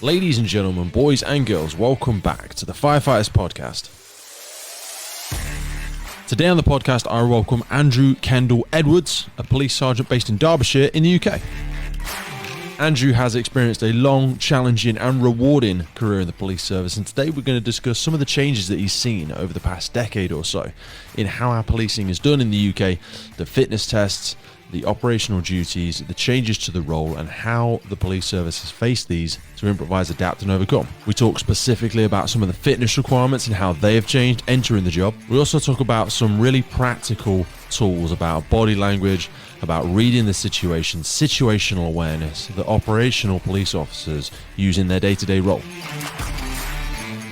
Ladies and gentlemen, boys and girls, welcome back to the Firefighters Podcast. Today on the podcast, I welcome Andrew Kendell-Edwards, a police sergeant based in Derbyshire in the UK. Andrew has experienced a long, challenging and rewarding career in the police service, and today we're going to discuss some of the changes that he's seen over the past decade or so in how our policing is done in the UK, the fitness tests, the operational duties, the changes to the role, and how the police service has faced these to improvise, adapt and overcome. We talk specifically about some of the fitness requirements and how they have changed entering the job. We also talk about some really practical tools about body language, about reading the situation, situational awareness that operational police officers use in their day-to-day role.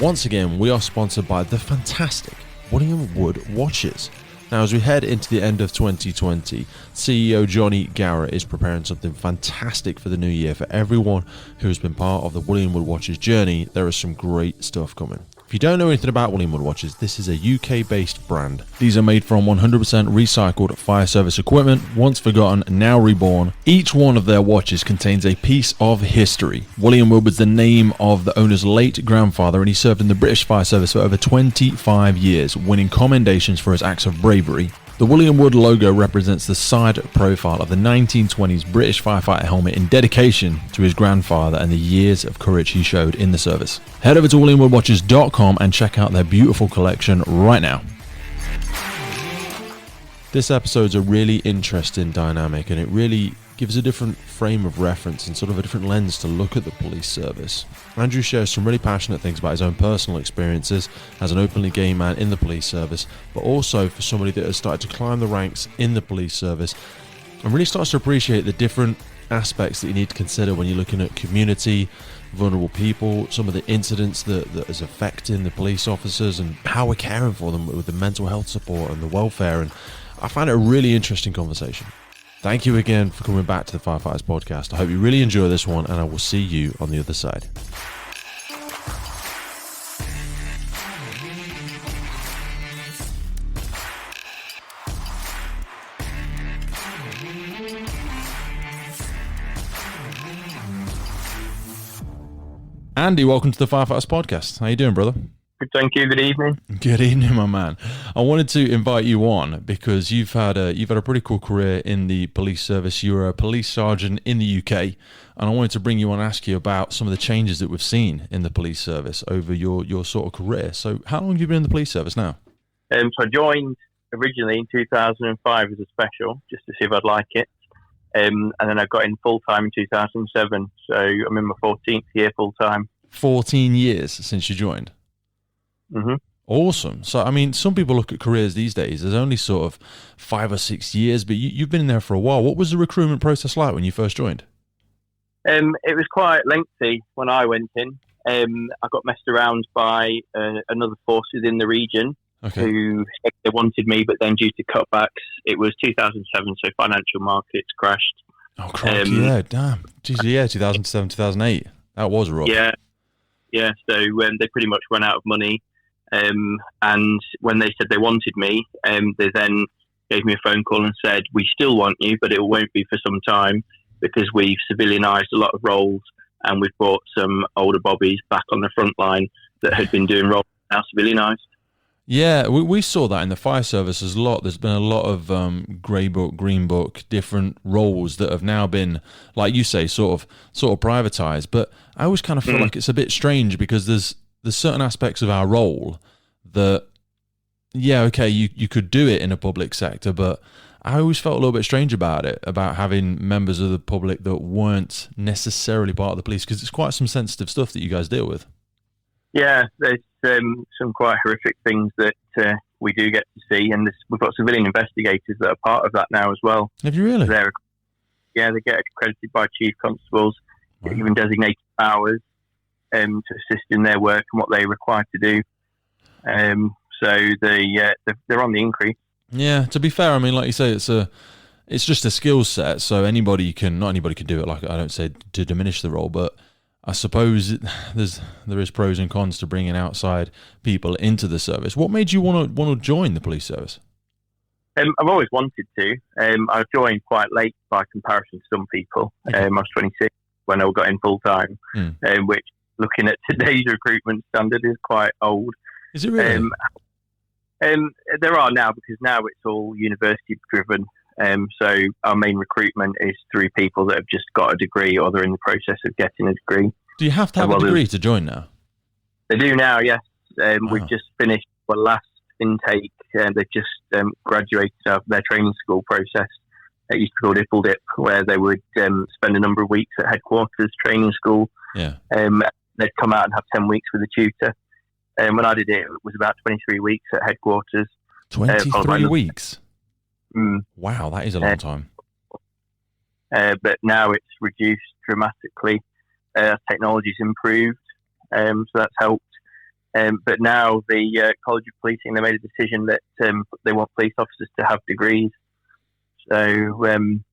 Once again, we are sponsored by the fantastic William Wood watches. Now, as we head into the end of 2020, CEO Johnny Garrett is preparing something fantastic for the new year. For everyone who has been part of the William Wood watches journey, there is some great stuff coming. If you don't know anything about William Wood watches, this is a UK-based brand. These are made from 100% recycled fire service equipment, once forgotten, now reborn. Each one of their watches contains a piece of history. William Wood was the name of the owner's late grandfather, and he served in the British fire service for over 25 years, winning commendations for his acts of bravery. The William Wood logo represents the side profile of the 1920s British firefighter helmet in dedication to his grandfather and the years of courage he showed in the service. Head over to williamwoodwatches.com and check out their beautiful collection right now. This episode's a really interesting dynamic, and it really gives a different frame of reference and sort of a different lens to look at the police service. Andrew shares some really passionate things about his own personal experiences as an openly gay man in the police service, but also for somebody that has started to climb the ranks in the police service and really starts to appreciate the different aspects that you need to consider when you're looking at community, vulnerable people, some of the incidents that is affecting the police officers and how we're caring for them with the mental health support and the welfare. And I find it a really interesting conversation. Thank you again for coming back to the Firefighters Podcast. I hope you really enjoy this one, and I will see you on the other side. Andy, welcome to the Firefighters Podcast. How you doing, brother? Good, thank you. Good evening. Good evening, my man. I wanted to invite you on because you've had a pretty cool career in the police service. You were a police sergeant in the UK, and I wanted to bring you on and ask you about some of the changes that we've seen in the police service over your sort of career. So how long have you been in the police service now? So I joined originally in 2005 as a special, just to see if I'd like it. And then I got in full-time in 2007. So I'm in my 14th year full-time. 14 years since you joined? Mm-hmm. Awesome. So, I mean, some people look at careers these days, there's only sort of 5 or 6 years, but you've been in there for a while. What was the recruitment process like when you first joined? It was quite lengthy when I went in. I got messed around by another force within the region who said they wanted me, but then due to cutbacks, it was 2007, so financial markets crashed. Oh, crikey, yeah, damn. Jeez, yeah, 2007, 2008. That was rough. Yeah, so they pretty much ran out of money. And when they said they wanted me, they then gave me a phone call and said, we still want you, but it won't be for some time because we've civilianised a lot of roles and we've brought some older bobbies back on the front line that had been doing roles now civilianised. Yeah, we saw that in the fire service a lot. There's been a lot of grey book, green book, different roles that have now been, like you say, sort of privatised. But I always kind of feel like it's a bit strange because there's certain aspects of our role that, yeah, okay, you could do it in a public sector, but I always felt a little bit strange about it, about having members of the public that weren't necessarily part of the police, because it's quite some sensitive stuff that you guys deal with. Yeah, there's some quite horrific things that we do get to see, and we've got civilian investigators that are part of that now as well. Have you really? They get accredited by chief constables, get given designated powers to assist in their work and what they're required to do. So they're on the increase. Yeah, to be fair, I mean, like you say, it's just a skill set, so not anybody can do it. Like, I don't say to diminish the role, but I suppose there is pros and cons to bringing outside people into the service. What made you want to join the police service? I've always wanted to. I joined quite late by comparison to some people. I was 26 when I got in full time, which looking at today's recruitment standard, is quite old. Is it really? There are now, because now it's all university driven. So our main recruitment is through people that have just got a degree or they're in the process of getting a degree. Do you have to have a degree to join now? They do now, yes. Wow. We've just finished our last intake, and they've just graduated out of their training school process. It used to be called Ipple Dip, where they would spend a number of weeks at headquarters training school. Yeah. They'd come out and have 10 weeks with a tutor. And when I did it, it was about 23 weeks at headquarters. 23 weeks? Mm. Wow, that is a long time. But now it's reduced dramatically. Technology's improved, so that's helped. But now the College of Policing, they made a decision that they want police officers to have degrees. So, I mean,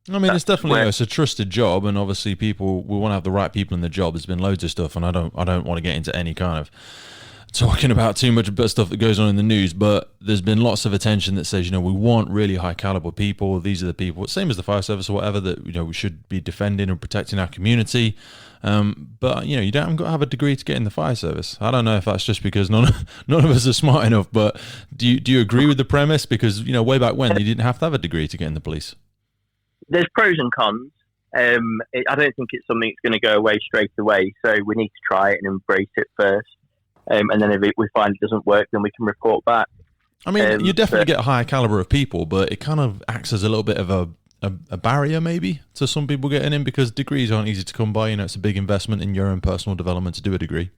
it's definitely it's a trusted job, and obviously we want to have the right people in the job. There's been loads of stuff, and I don't want to get into any kind of talking about too much about stuff that goes on in the news, but there's been lots of attention that says, we want really high caliber people. These are the people, same as the fire service or whatever, that we should be defending and protecting our community. But you haven't got to have a degree to get in the fire service. I don't know if that's just because none of us are smart enough, but do you agree with the premise? Because way back when, you didn't have to have a degree to get in the police. There's pros and cons. I don't think it's something that's going to go away straight away. So we need to try it and embrace it first. And then if we find it doesn't work, then we can report back. I mean, you definitely get a higher caliber of people, but it kind of acts as a little bit of a barrier maybe to some people getting in, because degrees aren't easy to come by. It's a big investment in your own personal development to do a degree.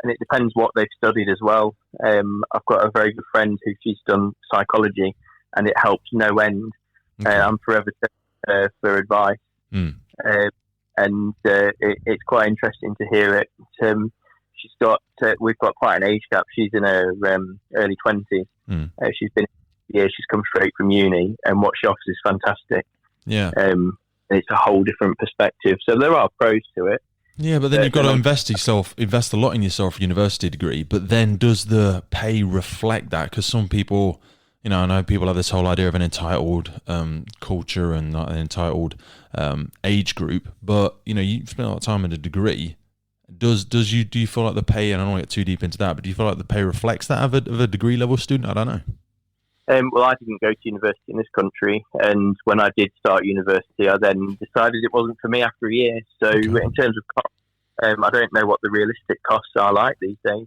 And it depends what they've studied as well. I've got a very good friend who she's done psychology, and it helps no end. Okay. I'm forever for advice. Mm. It's quite interesting to hear it. We've got quite an age gap. She's in her early 20s. Mm. She's come straight from uni, and what she offers is fantastic. Yeah. It's a whole different perspective. So there are pros to it. Yeah, but then you've got to invest a lot in yourself for a university degree, but then does the pay reflect that? Because some people, I know people have this whole idea of an entitled culture and not an entitled age group, but you spend a lot of time in a degree. Do you feel like the pay, and I don't want to get too deep into that, but do you feel like the pay reflects that of a degree level student? I don't know. Well, I didn't go to university in this country, and when I did start university, I then decided it wasn't for me after a year. So in terms of costs, I don't know what the realistic costs are like these days.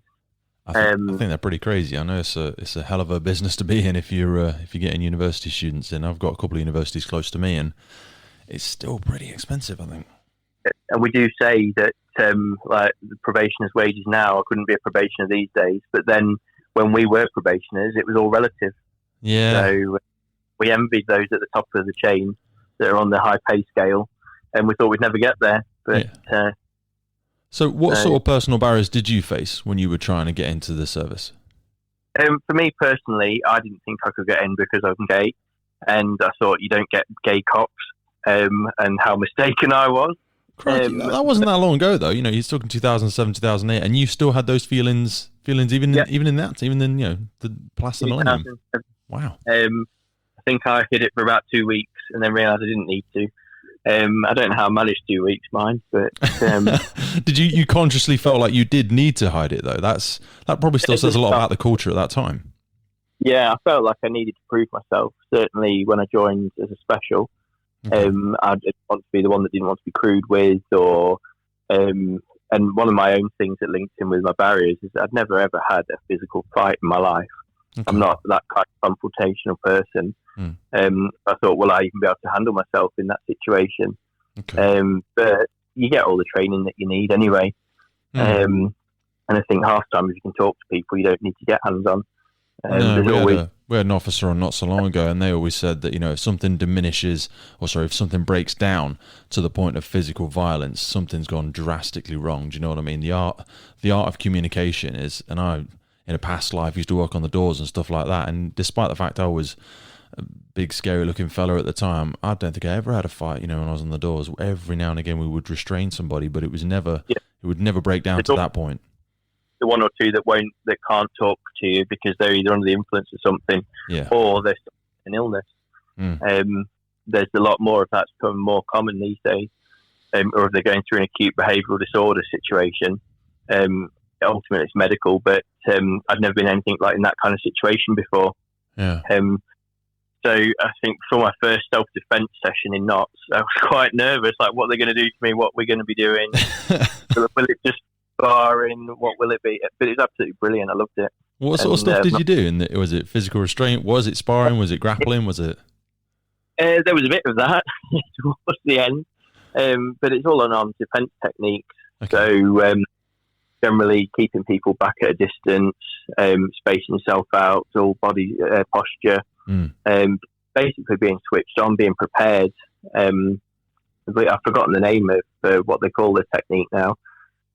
I think they're pretty crazy. I know it's a hell of a business to be in if you're getting university students in. I've got a couple of universities close to me, and it's still pretty expensive, I think. And we do say that like the probationer's wages now, I couldn't be a probationer these days. But then when we were probationers, it was all relative. Yeah. So we envied those at the top of the chain that are on the high pay scale, and we thought we'd never get there. But yeah. So what sort of personal barriers did you face when you were trying to get into the service? For me personally, I didn't think I could get in because I'm gay, and I thought you don't get gay cops, and how mistaken I was. That wasn't that long ago, though. You're talking 2007, 2008, and you still had those feelings even in the past millennium. Wow. I think I hid it for about 2 weeks, and then realised I didn't need to. I don't know how I managed 2 weeks, mine, but did you consciously felt like you did need to hide it though? That probably still says a lot about the culture at that time. Yeah, I felt like I needed to prove myself. Certainly, when I joined as a special. Okay. I didn't want to be the one that didn't want to be crewed with, and one of my own things that linked in with my barriers is that I've never ever had a physical fight in my life. Okay. I'm not that kind of confrontational person. I thought, will I even be able to handle myself in that situation? Okay. But you get all the training that you need anyway. And I think half the time if you can talk to people, you don't need to get hands on. We had an officer on not so long ago, and they always said that if something if something breaks down to the point of physical violence, something's gone drastically wrong. Do you know what I mean? The art of communication is, and I in a past life used to work on the doors and stuff like that. And despite the fact I was a big, scary looking fella at the time, I don't think I ever had a fight. When I was on the doors, every now and again we would restrain somebody, but it was never, it would never break down to that point. The one or two that can't talk to you because they're either under the influence of something, or there's an illness. There's a lot more of that's becoming more common these days. or if they're going through an acute behavioural disorder situation. Ultimately, it's medical, but I'd never been anything like in that kind of situation before. Yeah. So I think for my first self-defence session in knots, I was quite nervous. Like, what are they going to do to me? What we're going to be doing? Will it just sparring? What will it be? But it's absolutely brilliant. I loved it. What sort of stuff did you do? Was it physical restraint? Was it sparring? Was it grappling? Was it? There was a bit of that towards the end, but it's all on armed defence techniques. Okay. So generally keeping people back at a distance, spacing yourself out, all body posture, basically being switched on, being prepared. I've forgotten the name of what they call the technique now,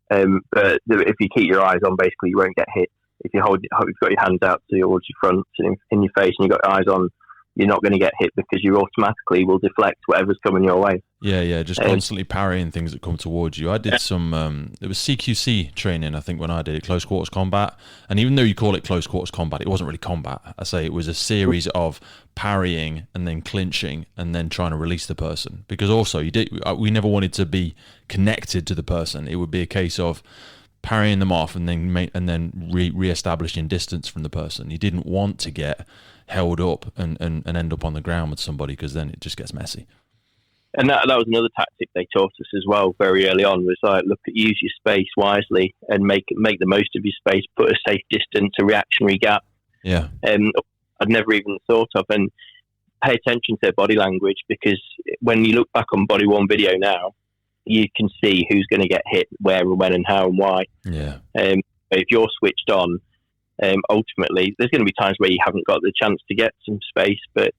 but if you keep your eyes on, basically you won't get hit. If you've got your hands out towards your front and in your face, and you've got your eyes on, you're not going to get hit because you automatically will deflect whatever's coming your way. Yeah, just constantly parrying things that come towards you. I did some, it was CQC training, I think, when I did it, close quarters combat. And even though you call it close quarters combat, it wasn't really combat. I say it was a series of parrying and then clinching and then trying to release the person. Because also, we never wanted to be connected to the person. It would be a case of parrying them off and then re-establishing distance from the person. You didn't want to get held up and end up on the ground with somebody, because then it just gets messy. And that was another tactic they taught us as well very early on, was like, use your space wisely and make the most of your space, put a safe distance, a reactionary gap. Yeah. I'd never even thought of, and pay attention to their body language, because when you look back on body worn video now, you can see who's going to get hit where and when and how and why. Yeah. If you're switched on, ultimately there's going to be times where you haven't got the chance to get some space, but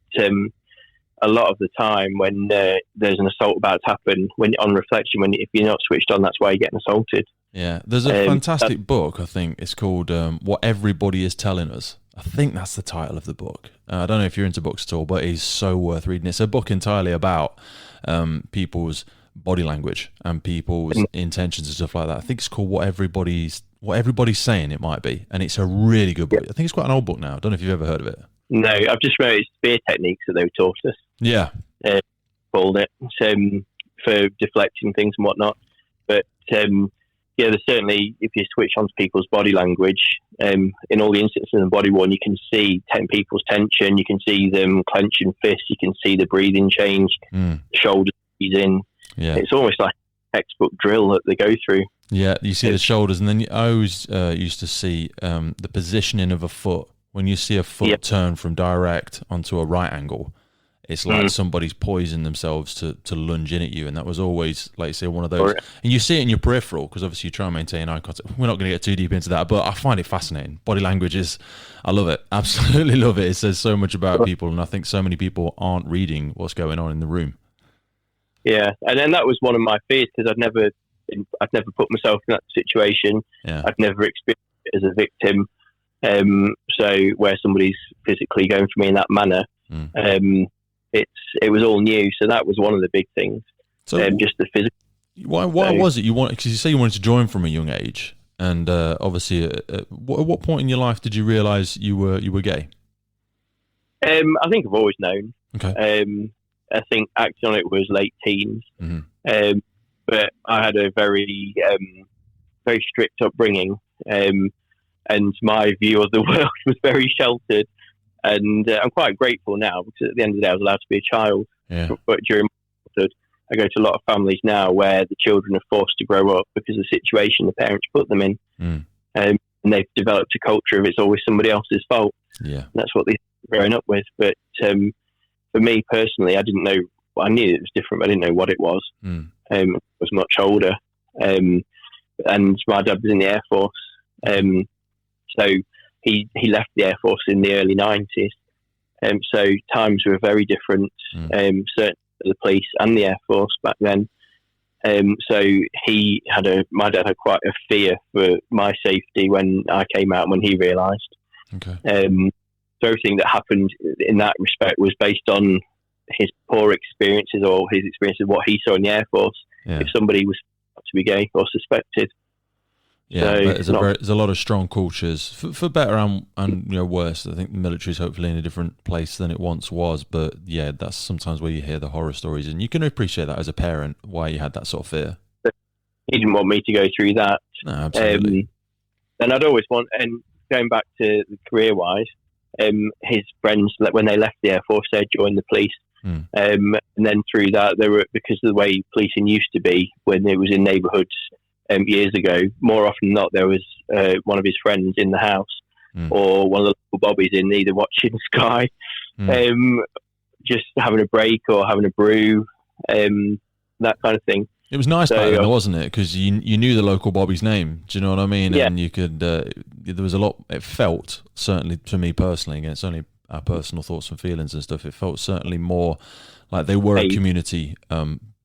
a lot of the time when there's an assault about to happen, on reflection, if you're not switched on, that's why you're getting assaulted. Yeah, there's a fantastic book, I think it's called What Everybody Is Telling Us. I think that's the title of the book. I don't know if you're into books at all, but it's so worth reading. It's a book entirely about people's body language and people's intentions and stuff like that. I think it's called What Everybody's Saying, it might be, and it's a really good book. I think it's quite an old book now. I don't know if you've ever heard of it. No, I've just read it's spear techniques that they taught us. Yeah. Called it. For deflecting things and whatnot. But there's certainly, if you switch on to people's body language, in all the instances in body worn, you can see people's tension, you can see them clenching fists, you can see the breathing change, shoulders in. Yeah. It's almost like a textbook drill that they go through. Yeah, you see the shoulders, and then I always used to see the positioning of a foot. When you see a foot turn from direct onto a right angle, it's like somebody's poising themselves to lunge in at you, and that was always, like you say, one of those. And you see it in your peripheral, because obviously you try and maintain eye contact. We're not going to get too deep into that, but I find it fascinating. Body language I love it, absolutely love it. It says so much about people, and I think so many people aren't reading what's going on in the room. Yeah, and then that was one of my fears, because I'd never put myself in that situation. Yeah. I'd never experienced it as a victim. So where somebody's physically going for me in that manner, it was all new. So that was one of the big things. So just the physical. Why was it you wanted? Because you say you wanted to join from a young age, and obviously, at what point in your life did you realise you were gay? I think I've always known. Okay. I think acting on it was late teens. Mm-hmm. But I had a very, very strict upbringing, and my view of the world was very sheltered. And I'm quite grateful now, because at the end of the day, I was allowed to be a child. Yeah. But during my childhood, I go to a lot of families now where the children are forced to grow up because of the situation the parents put them in. And they've developed a culture of it's always somebody else's fault. Yeah. And that's what they're growing up with. But for me personally, I didn't know. I knew it was different, but I didn't know what it was. I was much older, and my dad was in the Air Force, so he left the Air Force in the early 90s, so times were very different, certainly for the police and the Air Force back then. So my dad had quite a fear for my safety when I came out and when he realised. Okay. So everything that happened in that respect was based on his poor experiences, or his experience of what he saw in the Air Force. Yeah. If somebody was to be gay or suspected. Yeah, So but there's a lot of strong cultures for better and worse. I think the military's hopefully in a different place than it once was, but yeah, that's sometimes where you hear the horror stories, and you can appreciate that as a parent why you had that sort of fear. he didn't want me to go through that. No, absolutely. And I'd always want, and going back to career-wise, his friends, when they left the Air Force, they joined the police. And then through that, they were, because of the way policing used to be when it was in neighbourhoods years ago, more often than not, there was one of his friends in the house or one of the local bobbies in, either watching Sky, just having a break or having a brew, that kind of thing. It was nice back then, wasn't it? Because you knew the local Bobby's name. Do you know what I mean? Yeah. And you could. There was a lot. It felt, certainly to me personally, again, it's only our personal thoughts and feelings and stuff. It felt certainly more like they were a community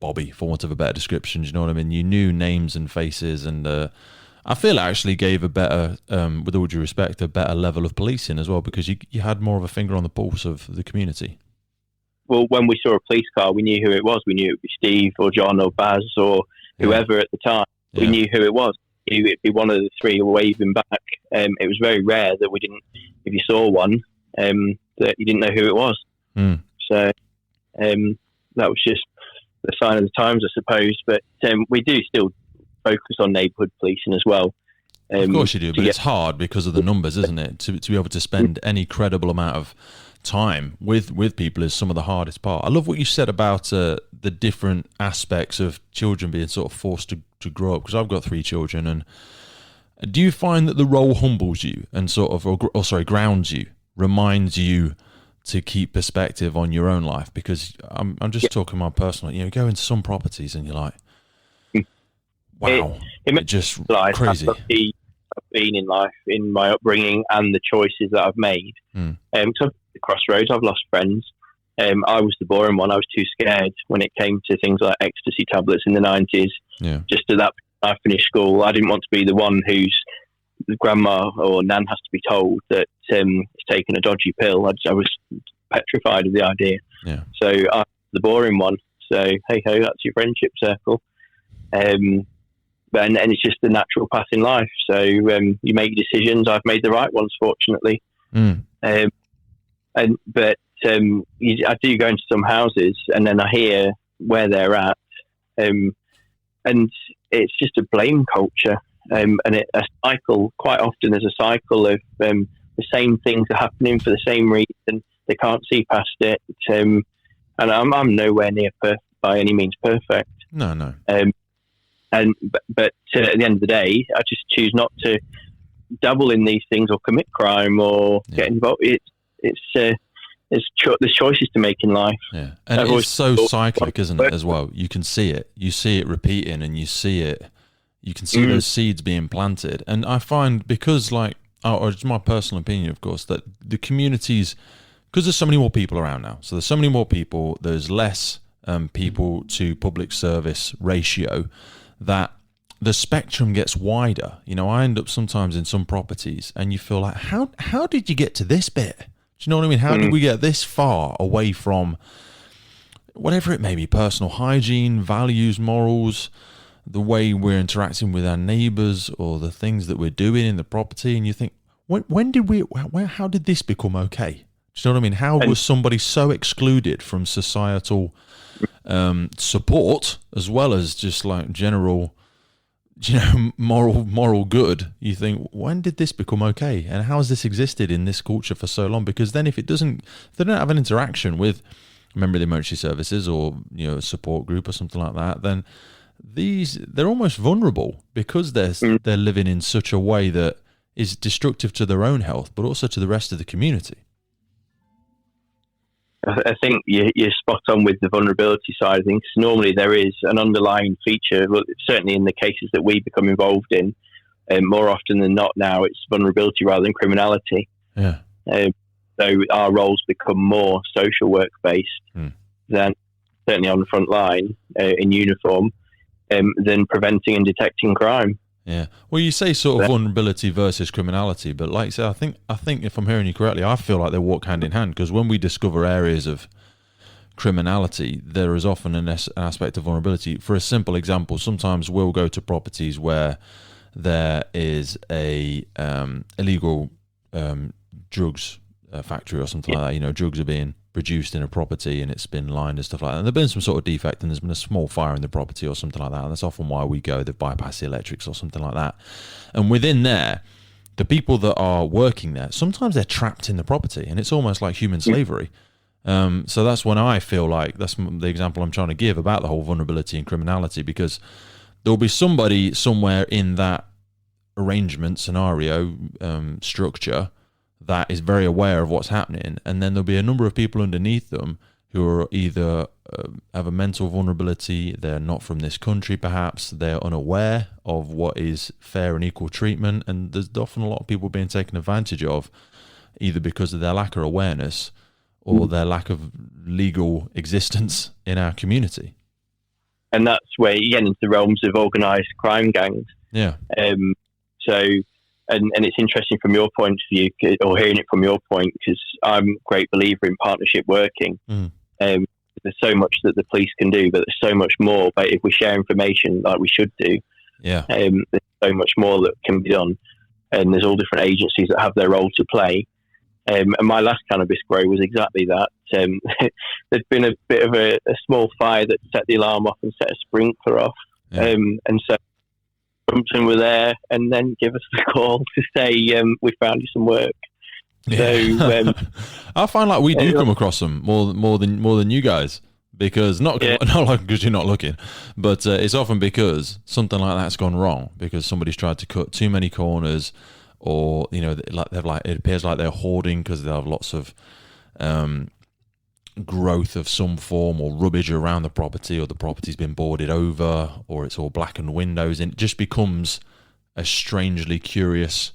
Bobby, for want of a better description. Do you know what I mean? You knew names and faces, and I feel it actually gave a better, with all due respect, a better level of policing as well, because you had more of a finger on the pulse of the community. Well, when we saw a police car, we knew who it was. We knew it would be Steve or John or Baz or whoever at the time. We knew who it was. It'd be one of the three waving back. It was very rare that we didn't, if you saw one, that you didn't know who it was. So that was just the sign of the times, I suppose. But we do still focus on neighbourhood policing as well. Of course you do, but it's hard because of the numbers, isn't it? To be able to spend any credible amount of time with people is some of the hardest part. I love what you said about the different aspects of children being sort of forced to grow up, because I've got 3 children. And do you find that the role humbles you and sort of grounds you, reminds you to keep perspective on your own life? Because I'm just talking my personal, you go into some properties and you're like, wow, it's just crazy. I've been in life, in my upbringing and the choices that I've made. So the crossroads, I've lost friends. I was the boring one. I was too scared when it came to things like ecstasy tablets in the 90s. Just at that I finished school, I didn't want to be the one whose grandma or nan has to be told that he's taken a dodgy pill. I was petrified of the idea. So I was the boring one. So hey ho, that's your friendship circle. And it's just the natural path in life. So you make decisions. I've made the right ones, fortunately. I do go into some houses, and then I hear where they're at, and it's just a blame culture, and a cycle. Quite often, there's a cycle of the same things are happening for the same reason. They can't see past it, and I'm nowhere near by any means perfect. No. But at the end of the day, I just choose not to dabble in these things or commit crime or get involved. There's choices to make in life. Yeah, and it's so cyclic, isn't it? As well, you can see it. You see it repeating, and you see it. You can see those seeds being planted. And I find, because or it's my personal opinion, of course, that the communities, because there's so many more people around now. So there's so many more people. There's less people to public service ratio, that the spectrum gets wider. I end up sometimes in some properties and you feel like, how did you get to this bit? Do you know what I mean? How did we get this far away from whatever it may be, personal hygiene, values, morals, the way we're interacting with our neighbours, or the things that we're doing in the property? And you think, how did this become okay? Do you know what I mean? How was somebody so excluded from societal support, as well as just like general, moral good? You think, when did this become okay, and how has this existed in this culture for so long? Because then if they don't have an interaction with a member of the emergency services or a support group or something like that, then they're almost vulnerable, because they're living in such a way that is destructive to their own health, but also to the rest of the community. I think you're spot on with the vulnerability side of things. Normally there is an underlying feature, certainly in the cases that we become involved in, more often than not now, it's vulnerability rather than criminality. So our roles become more social work based than, certainly on the front line in uniform, than preventing and detecting crime. Yeah. Well, you say sort of vulnerability versus criminality, but like I say, I think if I'm hearing you correctly, I feel like they walk hand in hand, because when we discover areas of criminality, there is often an aspect of vulnerability. For a simple example, sometimes we'll go to properties where there is a illegal drugs factory or something like that. You know, drugs are being produced in a property and it's been lined and stuff like that. And there's been some sort of defect and there's been a small fire in the property or something like that. And that's often why we go, they've bypassed the electrics or something like that. And within there, the people that are working there, sometimes they're trapped in the property and it's almost like human slavery. So that's when I feel like, that's the example I'm trying to give about the whole vulnerability and criminality, because there'll be somebody somewhere in that arrangement scenario structure that is very aware of what's happening, and then there'll be a number of people underneath them who are either have a mental vulnerability, they're not from this country perhaps, they're unaware of what is fair and equal treatment, and there's often a lot of people being taken advantage of either because of their lack of awareness or their lack of legal existence in our community. And that's where you get into the realms of organised crime gangs. Yeah. And it's interesting from your point of view, or hearing it from your point, because I'm a great believer in partnership working. There's so much that the police can do, but there's so much more. But if we share information like we should do, there's so much more that can be done. And there's all different agencies that have their role to play. And my last cannabis grow was exactly that. There's been a bit of a small fire that set the alarm off and set a sprinkler off. And so Brompton were there and then give us the call to say, we found you some work. So I find like we do come across them more than you guys, because not like because you're not looking, but it's often because something like that's gone wrong, because somebody's tried to cut too many corners, or you know, it appears like they're hoarding because they have lots of growth of some form or rubbish around the property, or the property's been boarded over, or it's all blackened windows, and it just becomes a strangely curious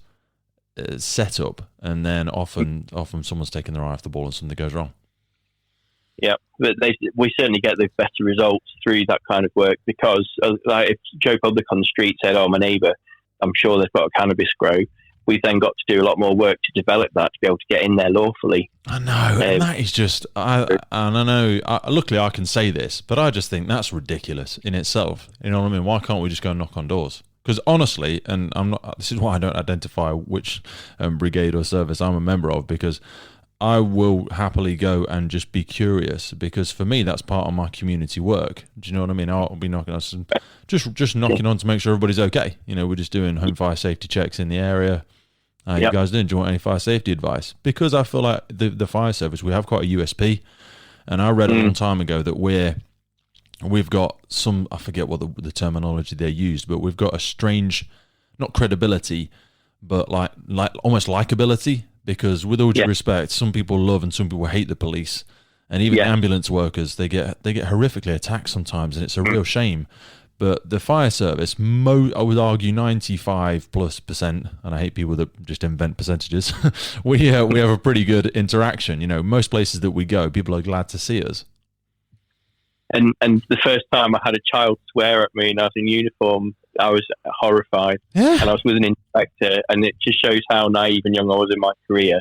setup. And then often someone's taking their eye off the ball and something goes wrong. Yeah, but we certainly get the better results through that kind of work, because like if Joe Public on the street said, "Oh, my neighbour, I'm sure they've got a cannabis grow," we've then got to do a lot more work to develop that to be able to get in there lawfully. I know, and that is just, luckily I can say this, but I just think that's ridiculous in itself. You know what I mean? Why can't we just go and knock on doors? Because honestly, and this is why I don't identify which brigade or service I'm a member of, because I will happily go and just be curious, because for me that's part of my community work. Do you know what I mean? I'll be knocking on, just knocking on to make sure everybody's okay. You know, we're just doing home fire safety checks in the area. You guys doing? Do you want any fire safety advice? Because I feel like the fire service, we have quite a USP, and I read a long time ago that we've got some, I forget what the terminology they used, but we've got a strange, not credibility, but like almost likability. Because with all due respect, some people love and some people hate the police, and even ambulance workers, they get horrifically attacked sometimes, and it's a real shame. But the fire service, I would argue 95+%, and I hate people that just invent percentages. we have a pretty good interaction. You know, most places that we go, people are glad to see us. And the first time I had a child swear at me and I was in uniform, I was horrified. Yeah. And I was with an inspector, and it just shows how naive and young I was in my career.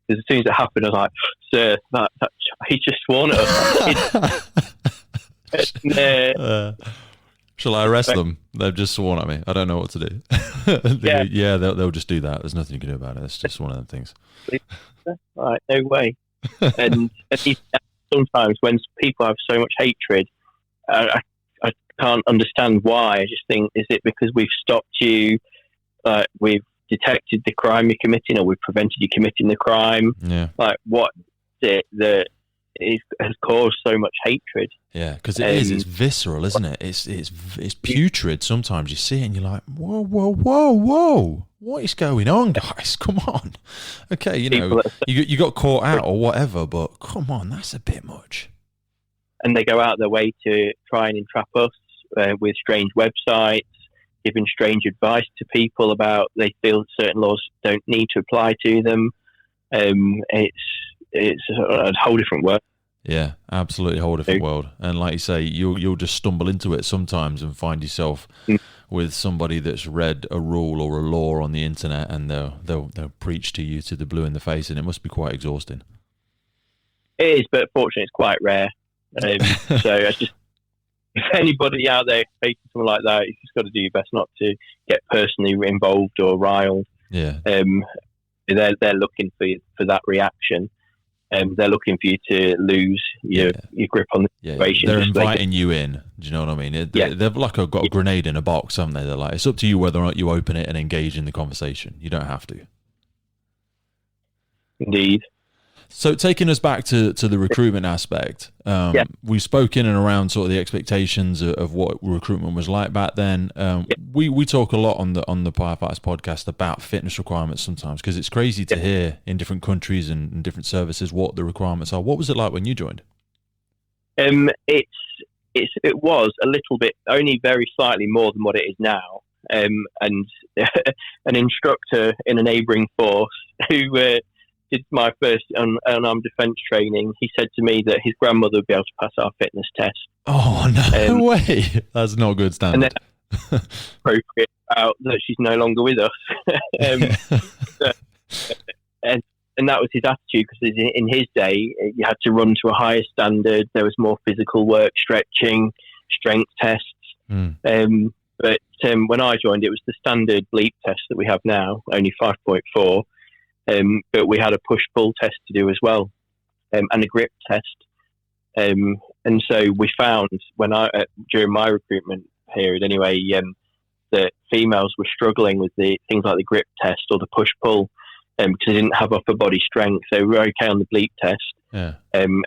Because as soon as it happened, I was like, "Sir, he's just sworn at us." Shall I arrest them? They've just sworn at me. I don't know what to do. They'll just do that. There's nothing you can do about it. It's just one of them things. Right, no way. And sometimes when people have so much hatred, I can't understand why. I just think, is it because we've stopped you, we've detected the crime you're committing, or we've prevented you committing the crime? Yeah. Like, what is it that has caused so much hatred? Yeah, because it's visceral, isn't it? It's putrid. Sometimes you see it and you're like, whoa, what is going on, guys? Come on. Okay, you know, you got caught out or whatever, but come on, that's a bit much. And they go out their way to try and entrap us with strange websites, giving strange advice to people about they feel certain laws don't need to apply to them. It's a whole different world. Yeah, absolutely, a whole different world. And like you say, you'll just stumble into it sometimes and find yourself with somebody that's read a rule or a law on the internet, and they'll preach to you to the blue in the face, and it must be quite exhausting. It is, but fortunately, it's quite rare. So if anybody out there facing something like that, you've just got to do your best not to get personally involved or riled. Yeah. They're looking for that reaction. They're looking for you to lose your grip on the situation. They're inviting you in. Do you know what I mean? They've like got a grenade in a box, haven't they? They're like, it's up to you whether or not you open it and engage in the conversation. You don't have to. Indeed. So taking us back to the recruitment aspect, we've spoken and around sort of the expectations of what recruitment was like back then. We talk a lot on the Firefighters podcast about fitness requirements sometimes, because it's crazy to hear in different countries and different services what the requirements are. What was it like when you joined? It was a little bit, only very slightly more than what it is now. And an instructor in a neighbouring force who did my first unarmed defence training, he said to me that his grandmother would be able to pass our fitness test. Oh, no way. That's not a good standard. And then appropriate out that she's no longer with us. And that was his attitude, because in his day, you had to run to a higher standard. There was more physical work, stretching, strength tests. But when I joined, it was the standard bleep test that we have now, only 5.4. But we had a push-pull test to do as well, and a grip test. And so we found during my recruitment period anyway, that females were struggling with the things like the grip test or the push-pull, because they didn't have upper body strength. They were okay on the bleep test, and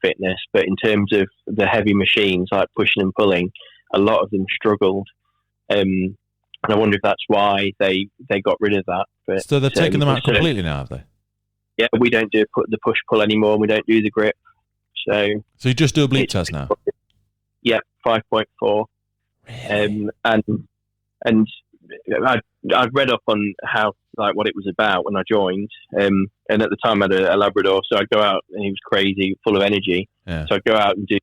fitness, but in terms of the heavy machines like pushing and pulling, a lot of them struggled. And I wonder if that's why they got rid of that. But, so they've taken them out completely now, have they? Yeah, we don't do the push-pull anymore. We don't do the grip. So you just do a bleep test now? Yeah, 5.4. Really? And I'd read up on what it was about when I joined. And at the time I had a Labrador, so I'd go out and he was crazy, full of energy. Yeah. So I'd go out and do...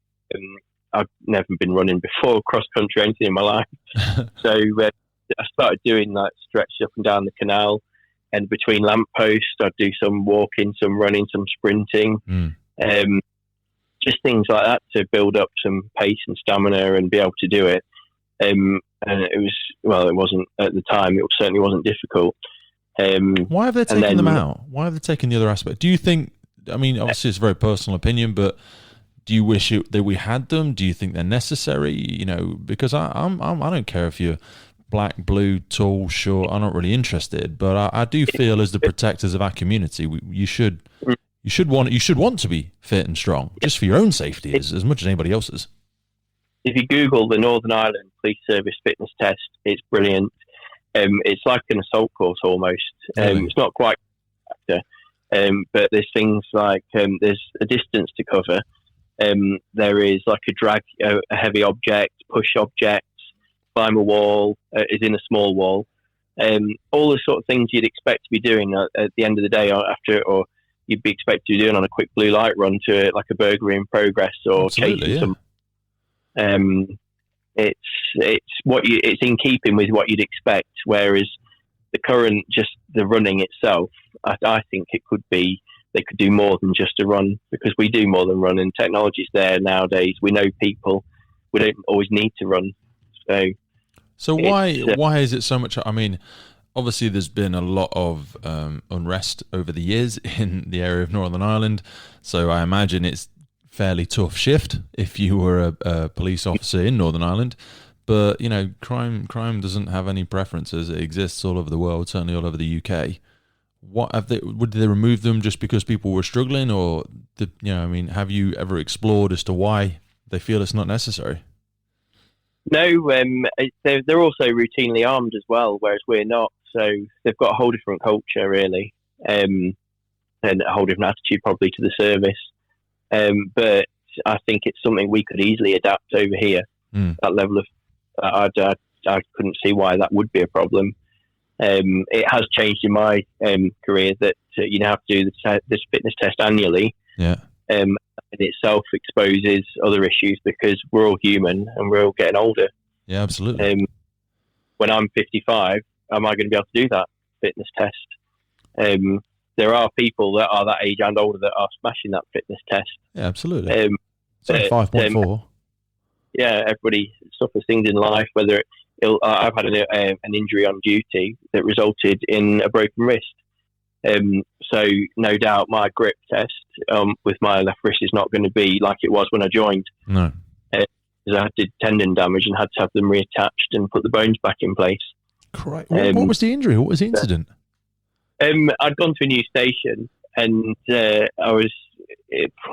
I've never been running before, cross-country, anything in my life. So... I started doing stretches up and down the canal, and between lampposts, I'd do some walking, some running, some sprinting, just things like that to build up some pace and stamina and be able to do it. And it wasn't at the time. It certainly wasn't difficult. Why have they taken them out? Why have they taken the other aspect? Do you think? I mean, obviously, it's a very personal opinion, but do you wish that we had them? Do you think they're necessary? You know, because I don't care if you're black, blue, tall, short. I'm not really interested, but I do feel as the protectors of our community, you should want to be fit and strong, just for your own safety as much as anybody else's. If you Google the Northern Ireland Police Service fitness test, it's brilliant. It's like an assault course almost. It's not quite, but there's things like there's a distance to cover. There is like a drag, a heavy object, push object, climb a wall, is in a small wall. All the sort of things you'd expect to be doing at the end of the day or you'd be expected to be doing on a quick blue light run to like a burglary in progress or chasing some. It's in keeping with what you'd expect, whereas the current, just the running itself, I think they could do more than just a run, because we do more than run, and technology's there nowadays. We know people. We don't always need to run. So why is it so much? I mean, obviously there's been a lot of unrest over the years in the area of Northern Ireland, so I imagine it's fairly tough shift if you were a police officer in Northern Ireland. But you know, crime doesn't have any preferences. It exists all over the world, certainly all over the UK. Did they remove them just because people were struggling, or have you ever explored as to why they feel it's not necessary? No, they're also routinely armed as well, whereas we're not. So they've got a whole different culture, really, and a whole different attitude probably to the service. But I think it's something we could easily adapt over here. That level of, I couldn't see why that would be a problem. It has changed in my career that you have to do this fitness test annually. Yeah. In itself exposes other issues, because we're all human and we're all getting older. Yeah, absolutely. When I'm 55, am I going to be able to do that fitness test? There are people that are that age and older that are smashing that fitness test. Yeah, absolutely. So 5.4. everybody suffers things in life. Whether I've had an injury on duty that resulted in a broken wrist. So no doubt my grip test with my left wrist is not going to be like it was when I joined. No. Because I did tendon damage and had to have them reattached and put the bones back in place. Correct. What was the injury? What was the incident? I'd gone to a new station and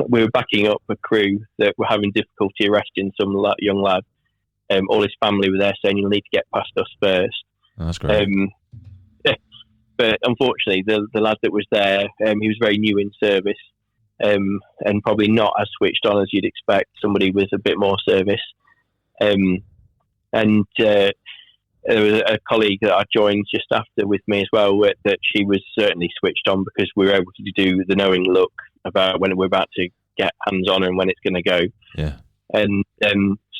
we were backing up a crew that were having difficulty arresting some young lad. All his family were there saying, "You'll need to get past us first." Oh, that's great. But unfortunately, the lad that was there, he was very new in service and probably not as switched on as you'd expect somebody with a bit more service. And there was a colleague that I joined just after with me as well, that she was certainly switched on because we were able to do the knowing look about when we're about to get hands on and when it's going to go. Yeah. And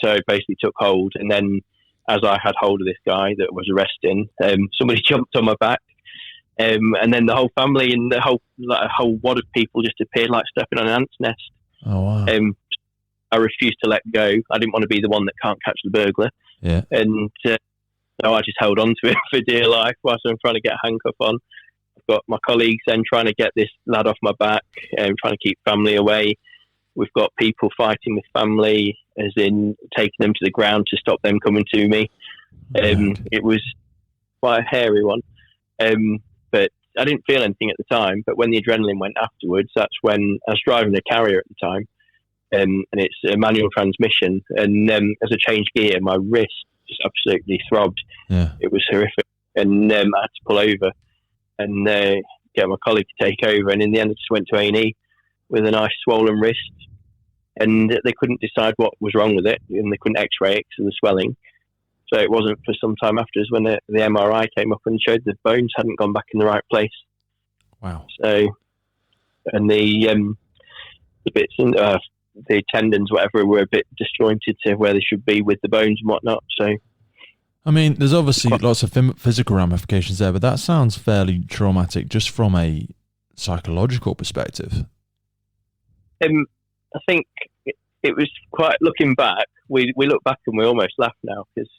so it basically took hold. And then as I had hold of this guy that was arresting, somebody jumped on my back. And then the whole family and the whole wad of people just appeared like stepping on an ant's nest. Oh, wow. I refused to let go. I didn't want to be the one that can't catch the burglar. Yeah. And so I just held on to it for dear life whilst I'm trying to get a handcuff on. I've got my colleagues then trying to get this lad off my back and trying to keep family away. We've got people fighting with family, as in taking them to the ground to stop them coming to me. It was quite a hairy one. But I didn't feel anything at the time. But when the adrenaline went afterwards, that's when I was driving a carrier at the time. And it's a manual transmission. And as I changed gear, my wrist just absolutely throbbed. Yeah. It was horrific. And I had to pull over and get my colleague to take over. And in the end, I just went to A&E with a nice swollen wrist. And they couldn't decide what was wrong with it. And they couldn't x-ray it because of the swelling. So it wasn't for some time afterwards when the MRI came up and showed the bones hadn't gone back in the right place. Wow. So, and the bits in the tendons, whatever, were a bit disjointed to where they should be with the bones and whatnot. So, I mean, there's obviously lots of physical ramifications there, but that sounds fairly traumatic just from a psychological perspective. I think it was quite, looking back, we look back and we almost laugh now because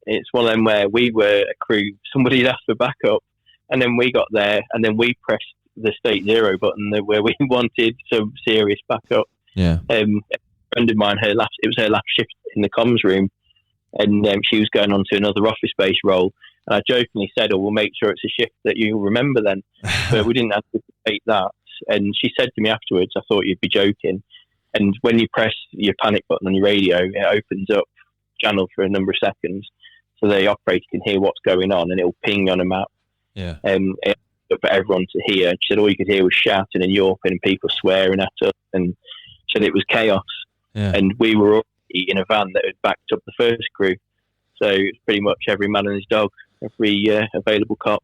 it's one of them where we were a crew, somebody had asked for backup and then we got there and then we pressed the state zero button where we wanted some serious backup. Yeah. A friend of mine, it was her last shift in the comms room and she was going on to another office-based role. And I jokingly said, "Oh, we'll make sure it's a shift that you'll remember then." But we didn't anticipate that. And she said to me afterwards, "I thought you'd be joking." And when you press your panic button on your radio, it opens up channel for a number of seconds so the operator can hear what's going on and it'll ping on a map. Yeah. For everyone to hear. She said all you could hear was shouting and yelping and people swearing at us, and she said it was chaos. Yeah. And we were already in a van that had backed up the first crew. So it was pretty much every man and his dog, every available cop.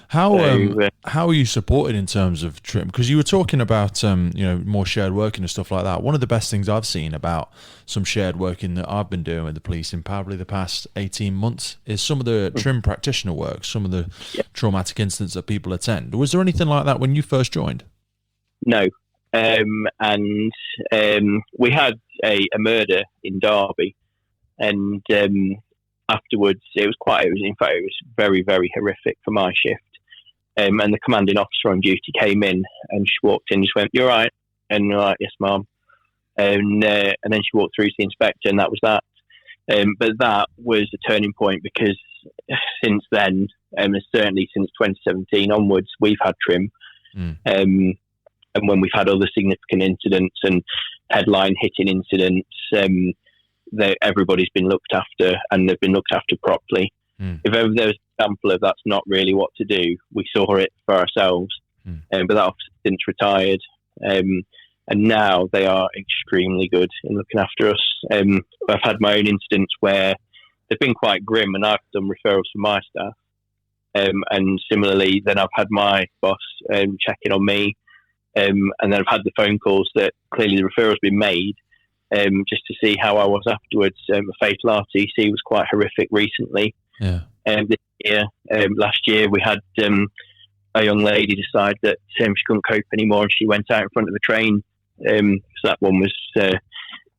How are you supported in terms of trim? Because you were talking about more shared working and stuff like that. One of the best things I've seen about some shared working that I've been doing with the police in probably the past 18 months is some of the trim practitioner work, some of the traumatic incidents that people attend. Was there anything like that when you first joined? No. And we had a murder in Derby, and afterwards it was very, very horrific for my shift. And the commanding officer on duty came in and she walked in and just went, "You're right?" And we're like, "Yes, ma'am." And then she walked through to the inspector and that was that. But that was a turning point because since then, and certainly since 2017 onwards, we've had trim. And when we've had other significant incidents and headline hitting incidents, everybody's been looked after and they've been looked after properly. If ever there was an example of that's not really what to do, we saw it for ourselves. But that officer since retired. And now they are extremely good in looking after us. I've had my own incidents where they've been quite grim and I've done referrals for my staff. And similarly, then I've had my boss checking on me. And then I've had the phone calls that clearly the referral's been made just to see how I was afterwards. A fatal RTC was quite horrific recently. Yeah. This year, last year, we had a young lady decide that she couldn't cope anymore and she went out in front of the train. So that one was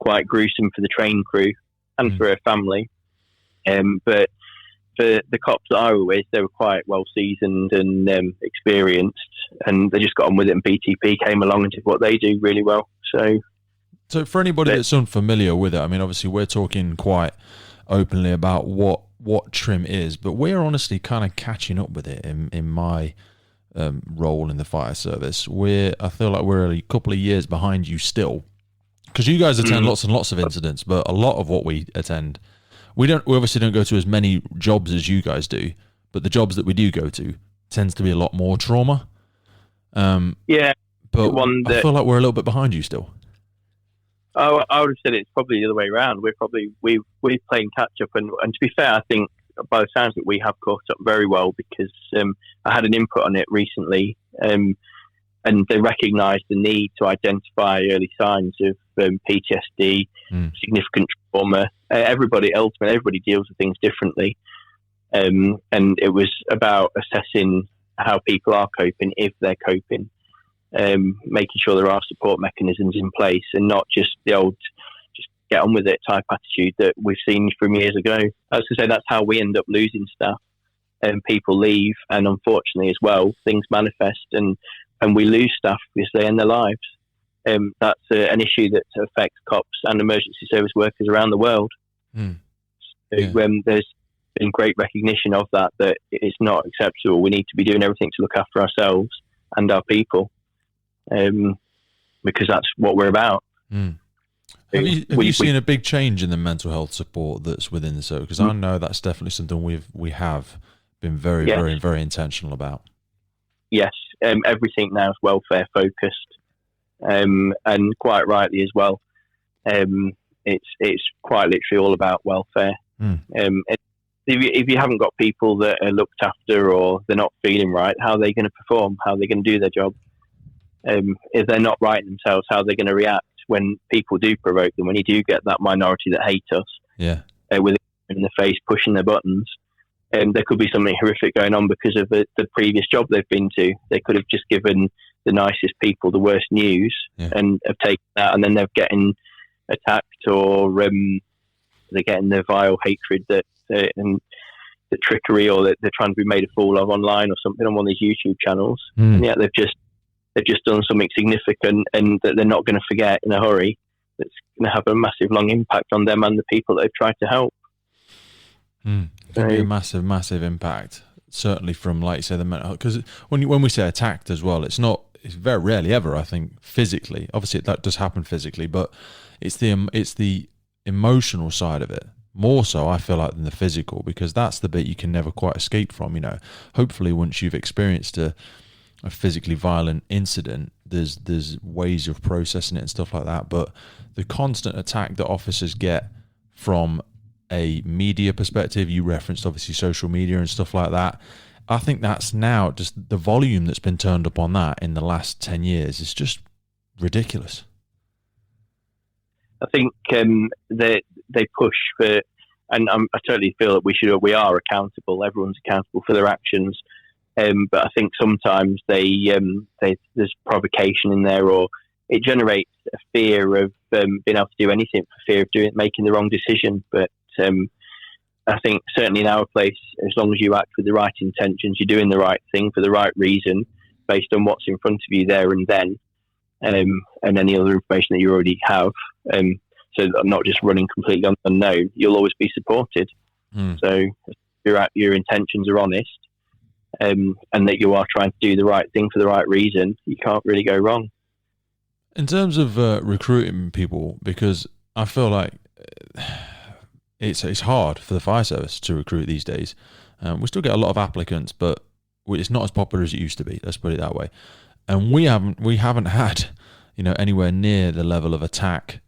quite gruesome for the train crew and for her family. But for the cops that I were with, they were quite well seasoned and experienced, and they just got on with it. And BTP came along and did what they do really well. So for anybody that's unfamiliar with it, I mean, obviously we're talking quite openly about what trim is, but we're honestly kind of catching up with it in my role in the fire service. I feel like we're a couple of years behind you still, because you guys attend lots and lots of incidents, but a lot of what we attend, we obviously don't go to as many jobs as you guys do, but the jobs that we do go to tends to be a lot more trauma. Yeah, but I feel like we're a little bit behind you still. I would have said it's probably the other way around. We're playing catch up, and to be fair, I think by the sounds that we have caught up very well, because I had an input on it recently, and they recognised the need to identify early signs of PTSD, significant trauma. Everybody deals with things differently, and it was about assessing how people are coping, if they're coping. Making sure there are support mechanisms in place, and not just the old just get on with it type attitude that we've seen from years ago. I was going to say that's how we end up losing staff, and people leave, and unfortunately as well things manifest, and we lose staff because they end their lives. That's an issue that affects cops and emergency service workers around the world. So, there's been great recognition of that it's not acceptable. We need to be doing everything to look after ourselves and our people. Because that's what we're about. Have you seen a big change in the mental health support that's within the service? Because I know that's definitely something we have been very, very, very intentional about. Yes, everything now is welfare focused, and quite rightly as well. It's quite literally all about welfare. If you haven't got people that are looked after, or they're not feeling right, how are they going to perform? How are they going to do their job? If they're not right themselves, how are they going to react when people do provoke them? When you do get that minority that hate us, with it in the face, pushing their buttons, there could be something horrific going on because of the previous job they've been to. They could have just given the nicest people the worst news, and have taken that, and then they're getting attacked, or they're getting the vile hatred and the trickery, or that they're trying to be made a fool of online or something on one of these YouTube channels, and yet they've just done something significant, and that they're not going to forget in a hurry. That's going to have a massive, long impact on them and the people that they've tried to help. It's going to be a massive, massive impact. Certainly from, like you say, the mental health. Because when we say attacked as well, it's very rarely ever, I think, physically. Obviously, that does happen physically, but it's the emotional side of it. More so, I feel like, than the physical, because that's the bit you can never quite escape from. Hopefully, once you've experienced a physically violent incident, there's ways of processing it and stuff like that. But the constant attack that officers get from a media perspective, you referenced obviously social media and stuff like that, I think that's now just the volume that's been turned up on that in the last 10 years is just ridiculous. I think they push for, and I totally feel that we are accountable. Everyone's accountable for their actions. But I think sometimes there's provocation in there, or it generates a fear of being able to do anything for fear of making the wrong decision. But I think certainly in our place, as long as you act with the right intentions, you're doing the right thing for the right reason, based on what's in front of you there and then, and any other information that you already have. So not just running completely unknown, you'll always be supported. So if your intentions are honest, and that you are trying to do the right thing for the right reason, you can't really go wrong. In terms of recruiting people, because I feel like it's hard for the fire service to recruit these days. We still get a lot of applicants, but it's not as popular as it used to be. Let's put it that way. And we haven't had anywhere near the level of attack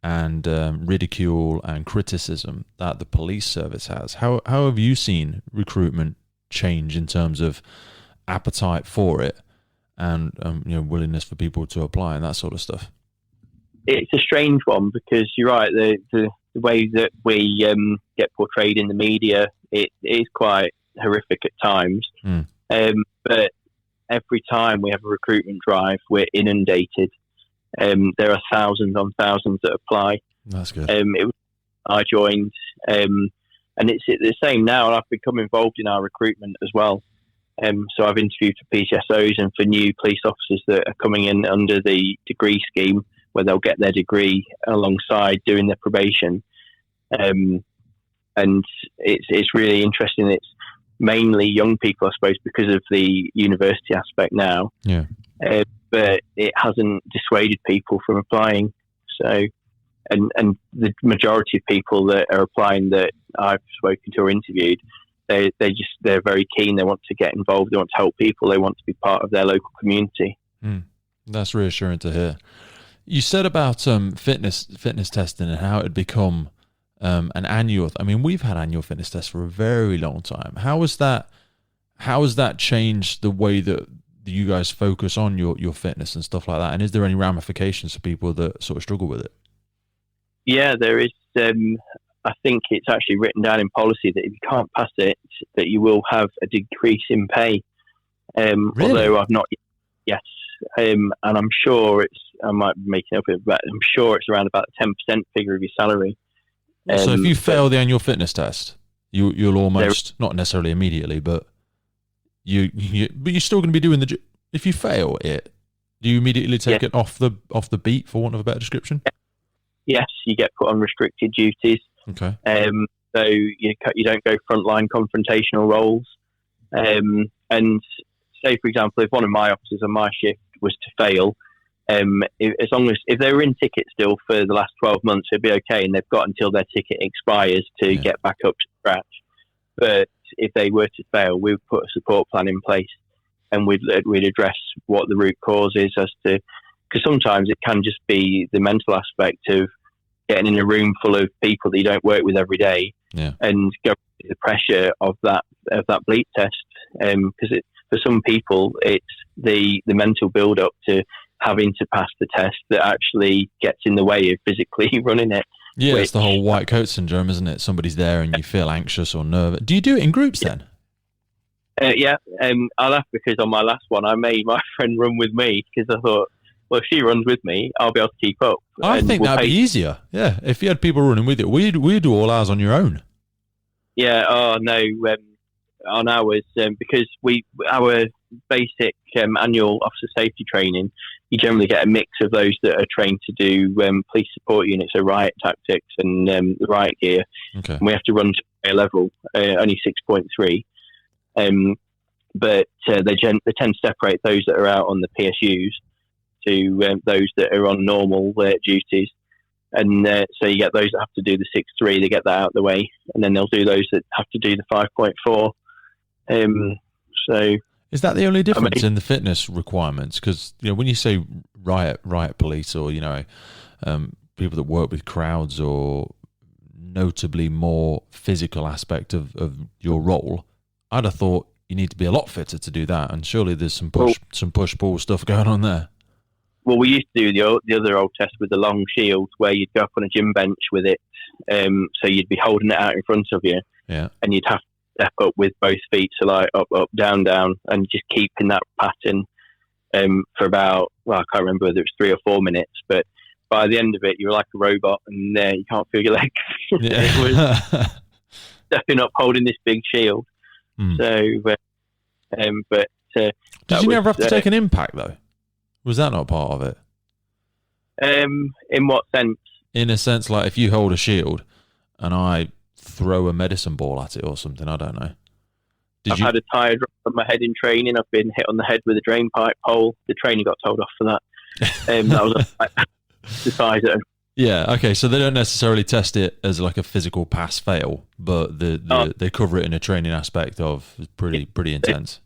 and ridicule and criticism that the police service has. How have you seen recruitment change in terms of appetite for it and willingness for people to apply and that sort of stuff? It's a strange one, because you're right, the way that we get portrayed in the media, it is quite horrific at times. But every time we have a recruitment drive, we're inundated. There are thousands on thousands that apply, That's good. I joined, and it's the same now. And I've become involved in our recruitment as well. So I've interviewed for PCSOs and for new police officers that are coming in under the degree scheme, where they'll get their degree alongside doing their probation. And it's really interesting. It's mainly young people, I suppose, because of the university aspect now. Yeah. But it hasn't dissuaded people from applying. So, and the majority of people that are applying that I've spoken to or interviewed, they're very keen. They want to get involved. They want to help people. They want to be part of their local community. That's reassuring to hear. You said about fitness testing and how it had become an annual. I mean, we've had annual fitness tests for a very long time. How has that changed the way that you guys focus on your fitness and stuff like that? And is there any ramifications for people that sort of struggle with it? Yeah, there is. I think it's actually written down in policy that if you can't pass it, that you will have a decrease in pay. Really? Although I've not, yes. And I'm sure I might be making up it, but I'm sure it's around about the 10% figure of your salary. So if you fail the annual fitness test, you'll almost, not necessarily immediately, but but you're still going to be doing if you fail it, do you immediately take it off the beat, for want of a better description? Yes, you get put on restricted duties. Okay. So you don't go frontline confrontational roles. And say, for example, if one of my officers on my shift was to fail, if they were in ticket still for the last 12 months, it'd be okay, and they've got until their ticket expires to get back up to scratch. But if they were to fail, we would put a support plan in place, and we'd address what the root cause is, because sometimes it can just be the mental aspect of getting in a room full of people that you don't work with every day, and go through the pressure of that bleep test. Because for some people, it's the mental build up to having to pass the test that actually gets in the way of physically running it. Yeah, it's the whole white coat syndrome, isn't it? Somebody's there and you feel anxious or nervous. Do you do it in groups then? I laugh because on my last one, I made my friend run with me because I thought, well, if she runs with me, I'll be able to keep up. I think that'd be easier. Yeah, if you had people running with you, we do all ours on your own. Yeah. Oh no. On ours, because our basic annual officer safety training, you generally get a mix of those that are trained to do police support units, so riot tactics and the riot gear. Okay. And we have to run to a level, only 6.3. But they tend to separate those that are out on the PSUs to those that are on normal duties. And so you get those that have to do the 6.3, they get that out of the way, and then they'll do those that have to do the 5.4. So is that the only difference in the fitness requirements? Because when you say riot police, or people that work with crowds, or notably more physical aspect of your role, I'd have thought you need to be a lot fitter to do that. And surely there's some push pull stuff going on there. Well, we used to do the other old test with the long shield, where you'd go up on a gym bench with it. So you'd be holding it out in front of you, and you'd have to step up with both feet, so like up, up, down, down, and just keep in that pattern for about, I can't remember whether it was 3 or 4 minutes, but by the end of it, you're like a robot, and you can't feel your legs. It was stepping up, holding this big shield. So, did you never have to take an impact though? Was that not part of it? In what sense? In a sense, like if you hold a shield and I throw a medicine ball at it or something, I don't know. I've had a tyre drop on my head in training. I've been hit on the head with a drain pipe pole. The trainer got told off for that. That was the size of it. Yeah, okay, so they don't necessarily test it as like a physical pass-fail, but they cover it in a training aspect of pretty intense.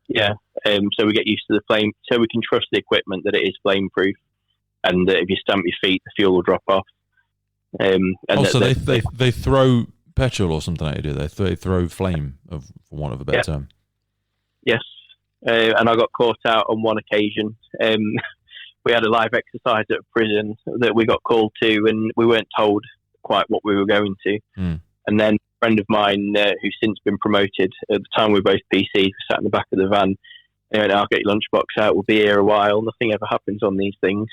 Yeah, so we get used to the flame, so we can trust the equipment that it is flame-proof, and that if you stamp your feet, the fuel will drop off. And also, they throw petrol or something at you, do they? They throw flame, for want of a better term. Yes, and I got caught out on one occasion. We had a live exercise at a prison that we got called to, and we weren't told quite what we were going to. And then a friend of mine who's since been promoted, at the time we were both PCs, sat in the back of the van, and I'll get your lunchbox out, we'll be here a while, nothing ever happens on these things.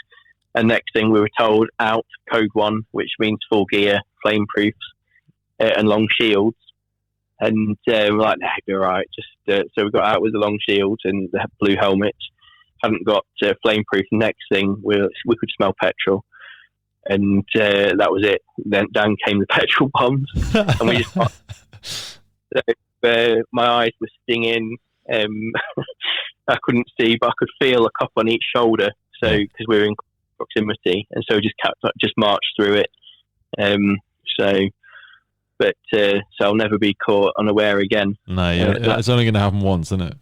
And next thing we were told, out, code 1, which means full gear, flame proofs, and long shields. And we're like, no, you're right. So we got out with the long shields and the blue helmets. Hadn't got flame proof. Next thing, we could smell petrol. And that was it. Then down came the petrol bombs. And we just got, my eyes were stinging. I couldn't see, but I could feel a cup on each shoulder. So, because we were in proximity, and so just marched through it. So I'll never be caught unaware again. No, it's only going to happen once, isn't it?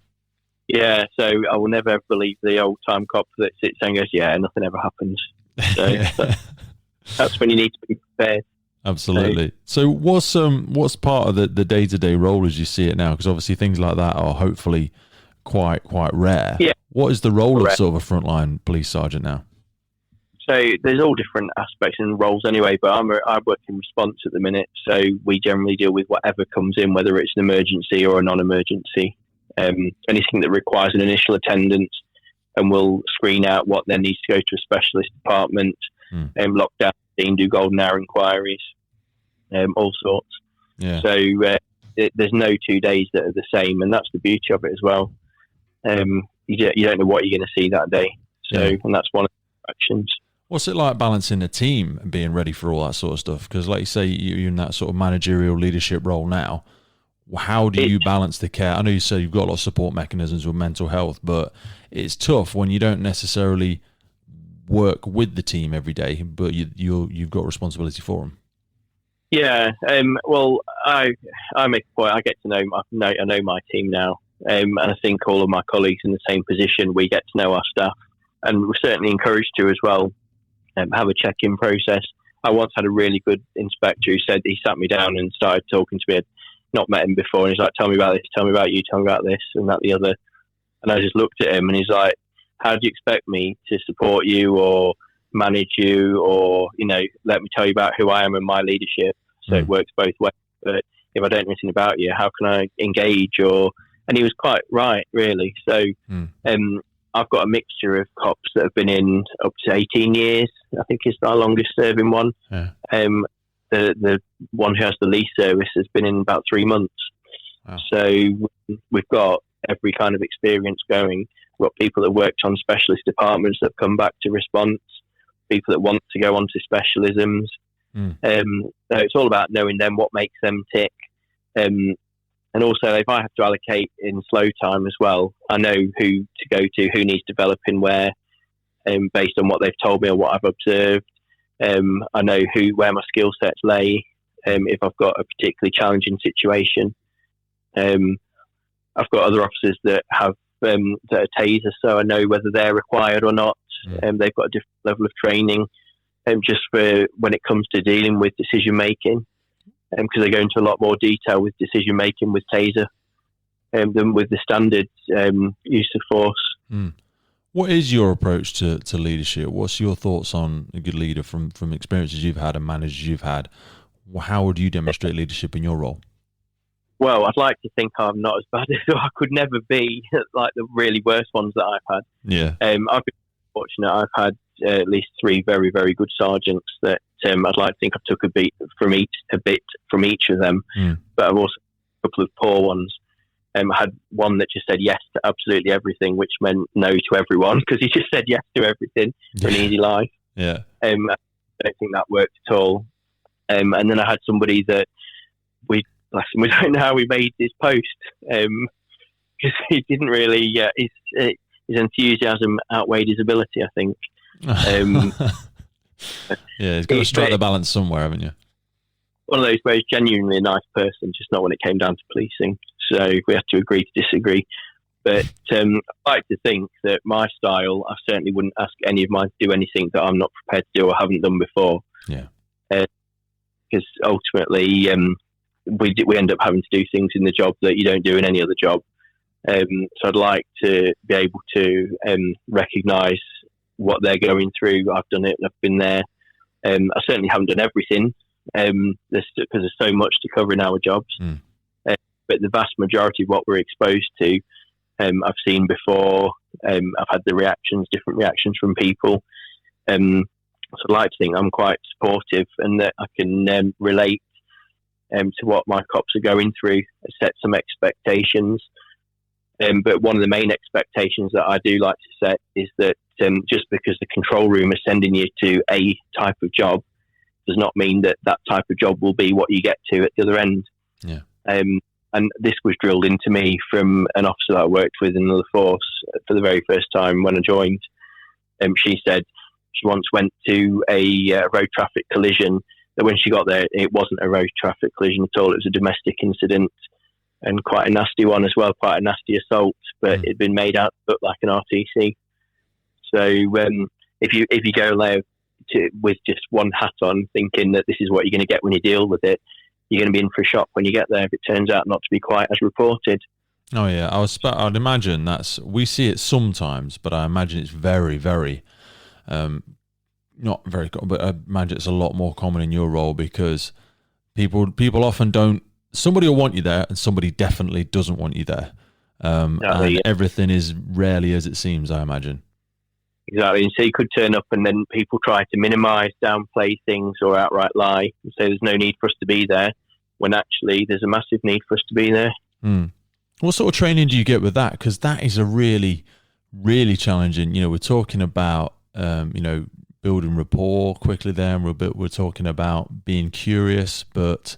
Yeah, so I will never ever believe the old time cop that sits there and goes, yeah, nothing ever happens. So that's when you need to be prepared. Absolutely. So what's part of the day-to-day role as you see it now? Because obviously things like that are hopefully quite rare. Yeah. What is the role of sort of a frontline police sergeant now? So there's all different aspects and roles anyway, but I work in response at the minute. So we generally deal with whatever comes in, whether it's an emergency or a non-emergency. Anything that requires an initial attendance, and we'll screen out what then needs to go to a specialist department, lock down the scene, do golden hour inquiries, all sorts. Yeah. So there's no 2 days that are the same, and that's the beauty of it as well. You don't know what you're going to see that day. So, and that's one of the actions. What's it like balancing a team and being ready for all that sort of stuff? Because like you say, you're in that sort of managerial leadership role now. How do you balance the care? I know you say you've got a lot of support mechanisms with mental health, but it's tough when you don't necessarily work with the team every day, but you've got responsibility for them. Yeah. Well, I make a point. I get to know I know my team now, and I think all of my colleagues in the same position. We get to know our staff, and we're certainly encouraged to as well. Have a check-in process. I once had a really good inspector who said, he sat me down and started talking to me. I'd not met him before, and he's like, tell me about this, tell me about you, tell me about this and that the other. And I just looked at him and he's like, how do you expect me to support you or manage you, or let me tell you about who I am and my leadership? So it works both ways. But if I don't know anything about you, how can I engage? And he was quite right, really. So I've got a mixture of cops that have been in up to 18 years. I think it's our longest serving one. Yeah. The one who has the least service has been in about 3 months. Wow. So we've got every kind of experience going. We've got people that worked on specialist departments that have come back to response, people that want to go on to specialisms. So it's all about knowing them, what makes them tick. And also, if I have to allocate in slow time as well, I know who to go to, who needs developing where, based on what they've told me or what I've observed. I know where my skill sets lay. If I've got a particularly challenging situation, I've got other officers that have that are tasers, so I know whether they're required or not. They've got a different level of training, just for when it comes to dealing with decision making. Because they go into a lot more detail with decision making with taser than with the standard use of force. What is your approach to leadership? What's your thoughts on a good leader from experiences you've had and managers you've had? How would you demonstrate leadership in your role? Well, I'd like to think I'm not as bad as I could never be, like the really worst ones that I've had. Yeah. I've been fortunate. I've had at least 3 very, very good sergeants that I'd like to think I took a bit from each of them, but I've also had a couple of poor ones. I had one that just said yes to absolutely everything, which meant no to everyone, because he just said yes to everything for an easy life. Yeah. I don't think that worked at all. And then I had somebody that we don't know how he made his post, because he didn't really. His enthusiasm outweighed his ability, I think. Yeah, he's got to strike the balance somewhere, haven't you? One of those where he's genuinely a nice person, just not when it came down to policing. So we had to agree to disagree. But I like to think that my style, I certainly wouldn't ask any of mine to do anything that I'm not prepared to do or haven't done before. Yeah. Because ultimately, we end up having to do things in the job that you don't do in any other job. So I'd like to be able to recognise what they're going through. I've done it. I've been there. I certainly haven't done everything because there's so much to cover in our jobs. But the vast majority of what we're exposed to, I've seen before. I've had different reactions from people. So I'd like to think I'm quite supportive and that I can relate to what my cops are going through, set some expectations. But one of the main expectations that I do like to set is that just because the control room is sending you to a type of job does not mean that that type of job will be what you get to at the other end. Yeah. And this was drilled into me from an officer that I worked with in the force for the very first time when I joined. She said she once went to a road traffic collision, that when she got there, it wasn't a road traffic collision at all. It was a domestic incident, and quite a nasty one as well, quite a nasty assault, but it'd been made out to look like an RTC. So if you go there with just one hat on, thinking that this is what you're going to get when you deal with it, you're going to be in for a shock when you get there if it turns out not to be quite as reported. Oh yeah, I'd imagine we see it sometimes, but I imagine it's very, very, not very, but I imagine it's a lot more common in your role, because people often don't. Somebody will want you there, and somebody definitely doesn't want you there. And everything is rarely as it seems, I imagine. Exactly. And so you could turn up and then people try to minimise, downplay things, or outright lie and say there's no need for us to be there, when actually there's a massive need for us to be there. What sort of training do you get with that? Because that is a really, really challenging. We're talking about, building rapport quickly there, and we're talking about being curious, but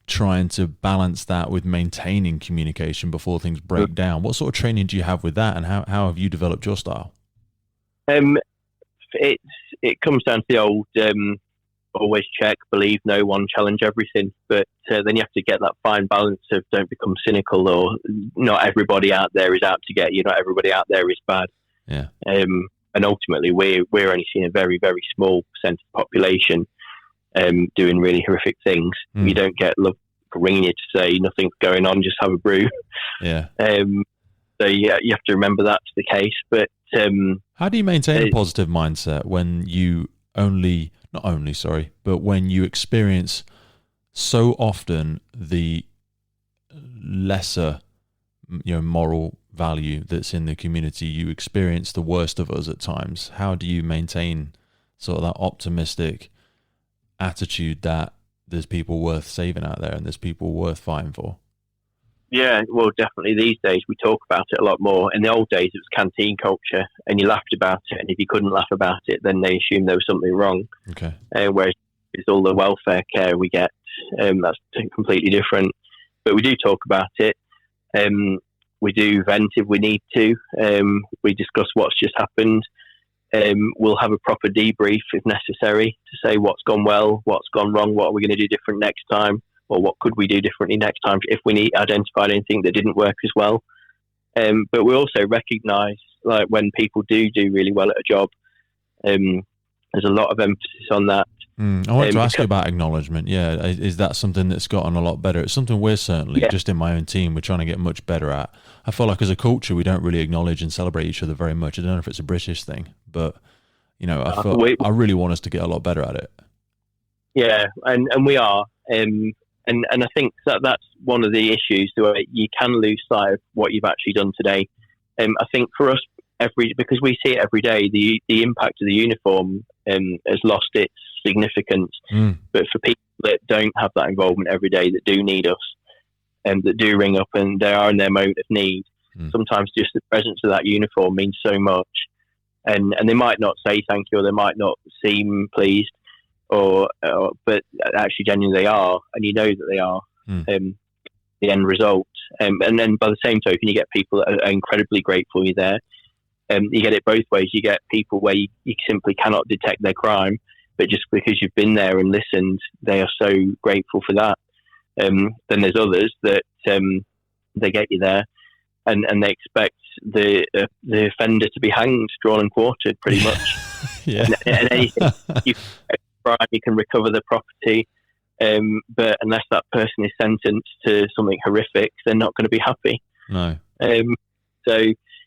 trying to balance that with maintaining communication before things break down. What sort of training do you have with that, and how have you developed your style? It comes down to the old always check, believe no one, challenge everything. But then you have to get that fine balance of don't become cynical, or not everybody out there is out to get you. Not everybody out there is bad. Yeah. And ultimately, we're only seeing a very, very small percent of the population doing really horrific things. You don't get love ringing you to say nothing's going on, just have a brew. Yeah. So yeah, you have to remember that's the case. But how do you maintain a positive mindset when you when you experience so often the lesser, moral value that's in the community? You experience the worst of us at times. How do you maintain sort of that optimistic attitude that there's people worth saving out there and there's people worth fighting for? Yeah, well, definitely these days we talk about it a lot more. In the old days, it was canteen culture, and you laughed about it, and if you couldn't laugh about it, then they assumed there was something wrong. Okay. Whereas it's all the welfare care we get, that's completely different. But we do talk about it. We do vent if we need to. We discuss what's just happened. We'll have a proper debrief if necessary to say what's gone well, what's gone wrong, what are we going to do different next time, or what could we do differently next time if we identified anything that didn't work as well. But we also recognise, like, when people do really well at a job, there's a lot of emphasis on that. I wanted to ask you about acknowledgement. Yeah, is that something that's gotten a lot better? It's something we're certainly, just in my own team, we're trying to get much better at. I feel like as a culture, we don't really acknowledge and celebrate each other very much. I don't know if it's a British thing, but I really want us to get a lot better at it. Yeah, and we are. And I think that's one of the issues, where you can lose sight of what you've actually done today. I think for us, because we see it every day, the impact of the uniform has lost its significance. But for people that don't have that involvement every day, that do need us, and that do ring up and they are in their moment of need, sometimes just the presence of that uniform means so much. And they might not say thank you, or they might not seem pleased, but actually genuinely they are, and you know that they are. The end result, and then by the same token, you get people that are incredibly grateful you're there. You get it both ways. You get people where you simply cannot detect their crime, but just because you've been there and listened, they are so grateful for that. Then there's others that they get you there, and they expect the offender to be hanged, drawn and quartered, pretty much. Yeah. And anything you can recover the property, but unless that person is sentenced to something horrific, they're not going to be happy. No. So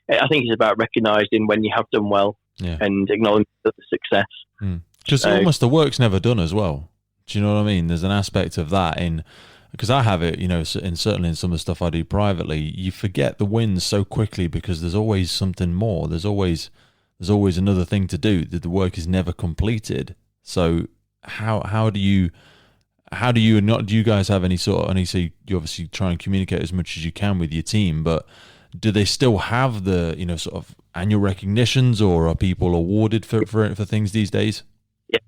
I think it's about recognising when you have done well, and acknowledging the success. Because almost the work's never done as well. Do you know what I mean? There's an aspect of that because I have it, certainly in some of the stuff I do privately, you forget the wins so quickly because there's always something more. There's always there's always another thing to do, that the work is never completed. So how do you not, do you guys have any sort of, and you obviously try and communicate as much as you can with your team, but do they still have the, sort of annual recognitions, or are people awarded for things these days? Yeah.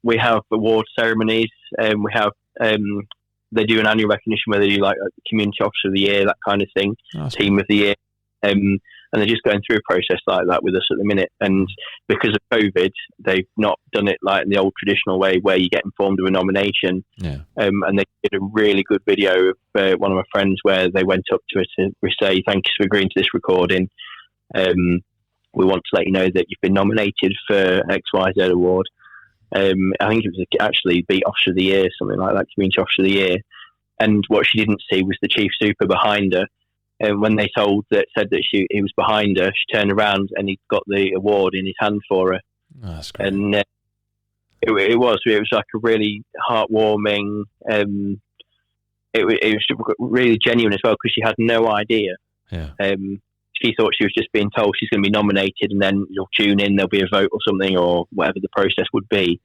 We have award ceremonies, we have, they do an annual recognition where they do like a community officer of the year, that kind of thing, team of the year. And they're just going through a process like that with us at the minute. And because of COVID, they've not done it like in the old traditional way where you get informed of a nomination. Yeah. And they did a really good video of one of my friends where they went up to us to say, "Thank you for agreeing to this recording. We want to let you know that you've been nominated for XYZ award." I think it was actually beat Officer of the Year, something like that, Community Officer of the Year. And what she didn't see was the Chief Super behind her. And when they said that he was behind her, she turned around and he got the award in his hand for her. Oh, that's great. And it was like a really heartwarming. It was really genuine as well, because she had no idea. Yeah. She thought she was just being told she's going to be nominated, and then you'll tune in, there'll be a vote or something, or whatever the process would be.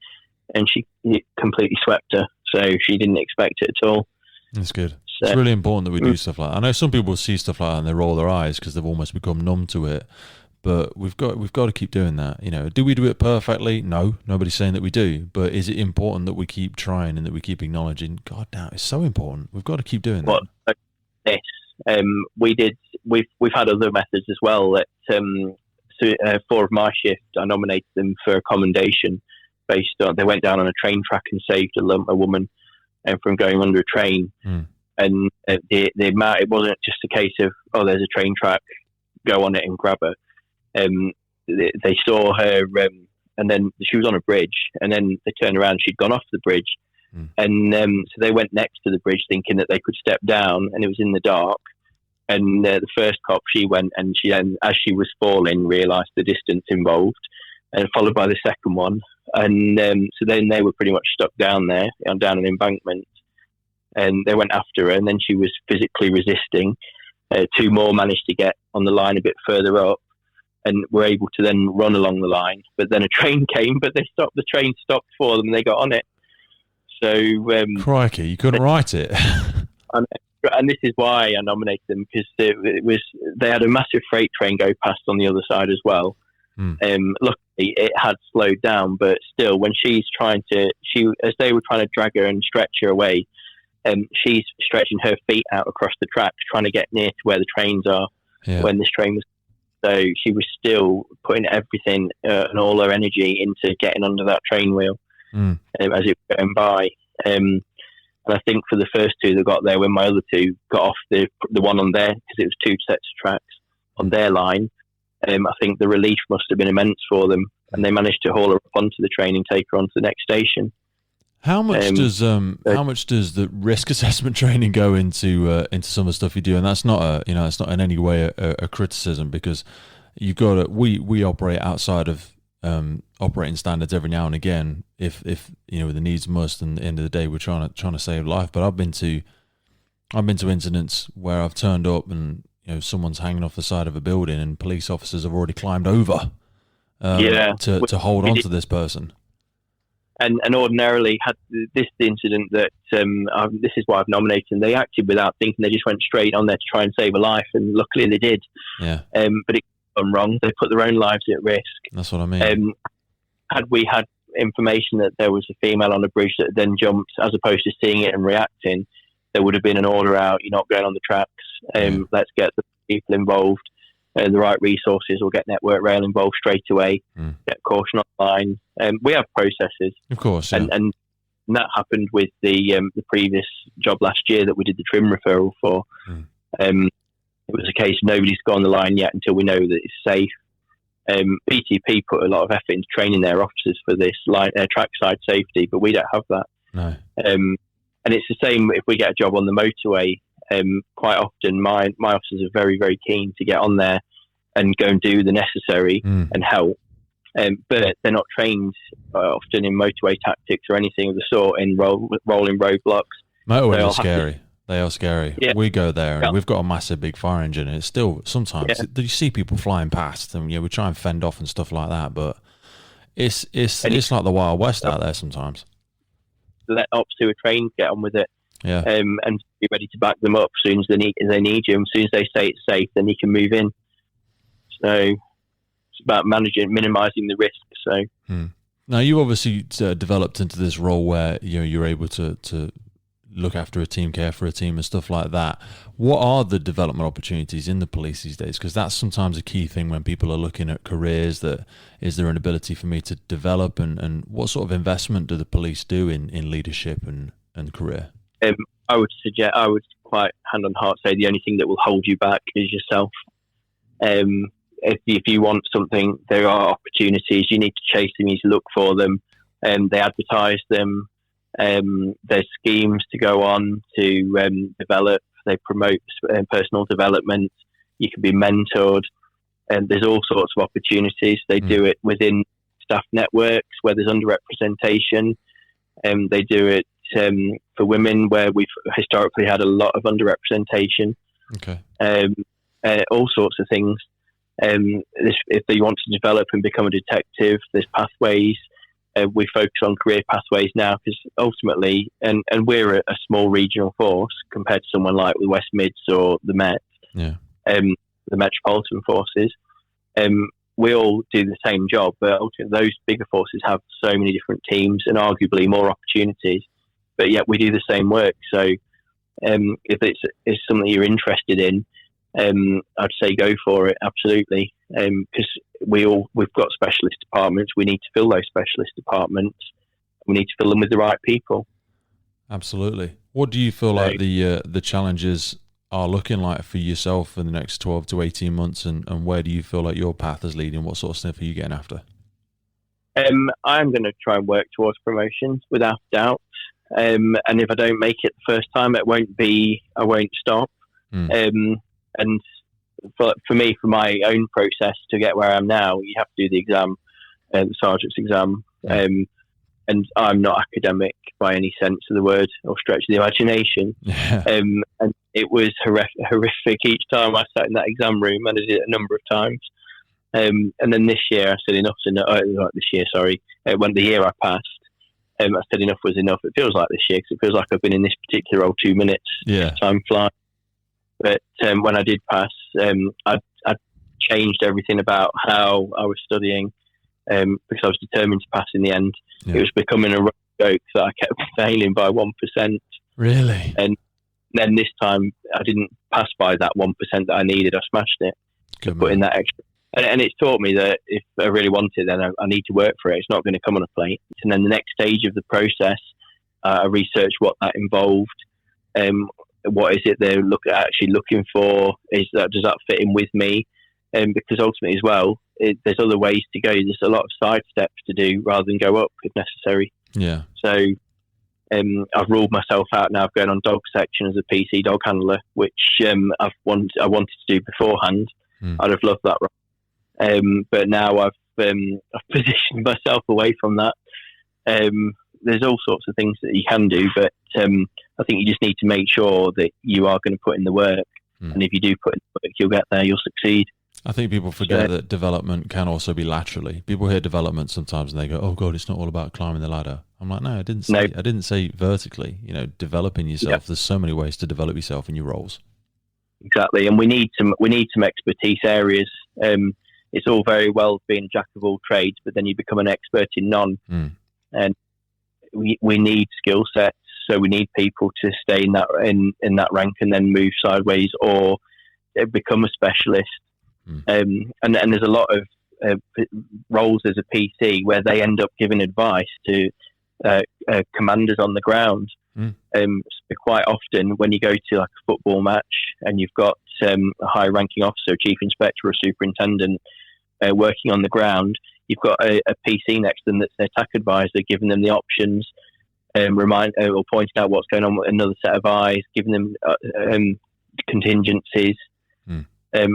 And it completely swept her, so she didn't expect it at all. That's good. It's really important that we do stuff like that. I know some people see stuff like that and they roll their eyes because they've almost become numb to it. But we've got to keep doing that. Do we do it perfectly? No, nobody's saying that we do. But is it important that we keep trying and that we keep acknowledging? God damn, it's so important. We've got to keep doing that. Yes, we've had other methods as well. That 4 of my shift, I nominated them for a commendation based on, they went down on a train track and saved a woman from going under a train. And the amount, it wasn't just a case of, oh, there's a train track, go on it and grab her. They saw her, and then she was on a bridge, and then they turned around, she'd gone off the bridge. And so they went next to the bridge thinking that they could step down, and it was in the dark. And the first cop, she went, and she then, as she was falling, realised the distance involved, and followed by the second one. And so then they were pretty much stuck down there, down an embankment. And they went after her, and then she was physically resisting. 2 more managed to get on the line a bit further up and were able to then run along the line. But then a train came, but the train stopped for them and they got on it. So crikey, you couldn't write it. And this is why I nominated them, because they had a massive freight train go past on the other side as well. Luckily, it had slowed down, but still, when as they were trying to drag her and stretch her away, she's stretching her feet out across the tracks, trying to get near to where the trains are. When this train was, so she was still putting everything and all her energy into getting under that train wheel as it was going by. And I think for the first 2 that got there, when my other 2 got off the one on there, because it was 2 sets of tracks on their line, I think the relief must have been immense for them, and they managed to haul her up onto the train and take her onto the next station. How much does the risk assessment training go into some of the stuff you do? And that's not it's not in any way a criticism, because you've got to, we operate outside of operating standards every now and again if the needs must, and at the end of the day we're trying to save life. But I've been to incidents where I've turned up and someone's hanging off the side of a building and police officers have already climbed over to hold on to this person. And ordinarily had this incident that this is why I've nominated them. They acted without thinking. They just went straight on there to try and save a life, and luckily they did. Yeah. But it gone wrong. They put their own lives at risk. That's what I mean. Had we had information that there was a female on a bridge that then jumped, as opposed to seeing it and reacting, there would have been an order out. You're not going on the tracks. Let's get the people involved. The right resources, or get Network Rail involved straight away, get caution online. We have processes. Of course, yeah. And that happened with the previous job last year that we did the trim referral for. It was a case nobody's gone on the line yet until we know that it's safe. PTP put a lot of effort into training their officers for this trackside safety, but we don't have that. No. And it's the same if we get a job on the motorway. Quite often my officers are very, very keen to get on there and go and do the necessary and help. But they're not trained often in motorway tactics or anything of the sort, in rolling roadblocks. Motorways are scary. They are scary. Yeah. We go there and we've got a massive big fire engine, and it's still sometimes you see people flying past, and we try and fend off and stuff like that, but it's like the Wild West out there sometimes. Let ops who are trained get on with it, and be ready to back them up as soon as they need you. And as soon as they say it's safe, then you can move in. So it's about minimizing the risk. So now you obviously developed into this role where you're able to look after a team, care for a team and stuff like that. What are the development opportunities in the police these days? Because that's sometimes a key thing when people are looking at careers, that is there an ability for me to develop, and what sort of investment do the police do in leadership and career? I would quite hand on heart say the only thing that will hold you back is yourself. If you want something, there are opportunities. You need to chase them, you need to look for them. They advertise them. There's schemes to go on to develop. They promote personal development. You can be mentored, and there's all sorts of opportunities. They do it within staff networks where there's underrepresentation. They do it for women where we've historically had a lot of underrepresentation. Okay. All sorts of things. If they want to develop and become a detective, there's pathways. We focus on career pathways now because ultimately, and we're a small regional force compared to someone like the West Mids or the Met, the Metropolitan Forces. We all do the same job, but ultimately those bigger forces have so many different teams and arguably more opportunities, but yet we do the same work. So if it's something you're interested in, I'd say go for it, absolutely, because we've got specialist departments. We need to fill those specialist departments. We need to fill them with the right people. Absolutely. What do you feel like the challenges are looking like for yourself in the next 12 to 18 months, and where do you feel like your path is leading? What sort of stuff are you getting after? I'm going to try and work towards promotions without doubt. And if I don't make it the first time, I won't stop. And for me, for my own process to get where I am now, you have to do the exam, the sergeant's exam. And I'm not academic by any sense of the word or stretch of the imagination. And it was horrific each time I sat in that exam room, and I did it a number of times. And then this year I said enough. When the year I passed, I said enough was enough. It feels like this year because it feels like I've been in this particular role 2 minutes. Time flies. But when I did pass, I changed everything about how I was studying because I was determined to pass in the end. It was becoming a joke that I kept failing by 1%. Really? And then this time I didn't pass by that 1% that I needed. I smashed it. Put in that extra. And it's taught me that if I really want it, then I need to work for it. It's not going to come on a plate. And then the next stage of the process, I researched what that involved. What is it they're actually looking for? Does that fit in with me? Because ultimately as well, there's other ways to go. There's a lot of side steps to do rather than go up if necessary. Yeah. So I've ruled myself out now of going on dog section as a PC dog handler, which I wanted to do beforehand. I'd have loved that role. But now I've positioned myself away from that. There's all sorts of things that you can do, but I think you just need to make sure that you are going to put in the work. And if you do put in the work, you'll get there, you'll succeed. I think people forget that development can also be laterally. People hear development sometimes and they go, "Oh God, it's not all about climbing the ladder." I'm like, no, I didn't say vertically. Developing yourself. There's so many ways to develop yourself in your roles. Exactly, and we need some expertise areas. It's all very well being a jack of all trades, but then you become an expert in none. And we need skill sets. So we need people to stay in that rank and then move sideways or become a specialist. And there's a lot of roles as a PC where they end up giving advice to commanders on the ground. So quite often when you go to like a football match and you've got a high ranking officer, chief inspector or superintendent working on the ground, you've got a PC next to them that's an attack advisor giving them the options, or pointing out what's going on with another set of eyes, giving them contingencies,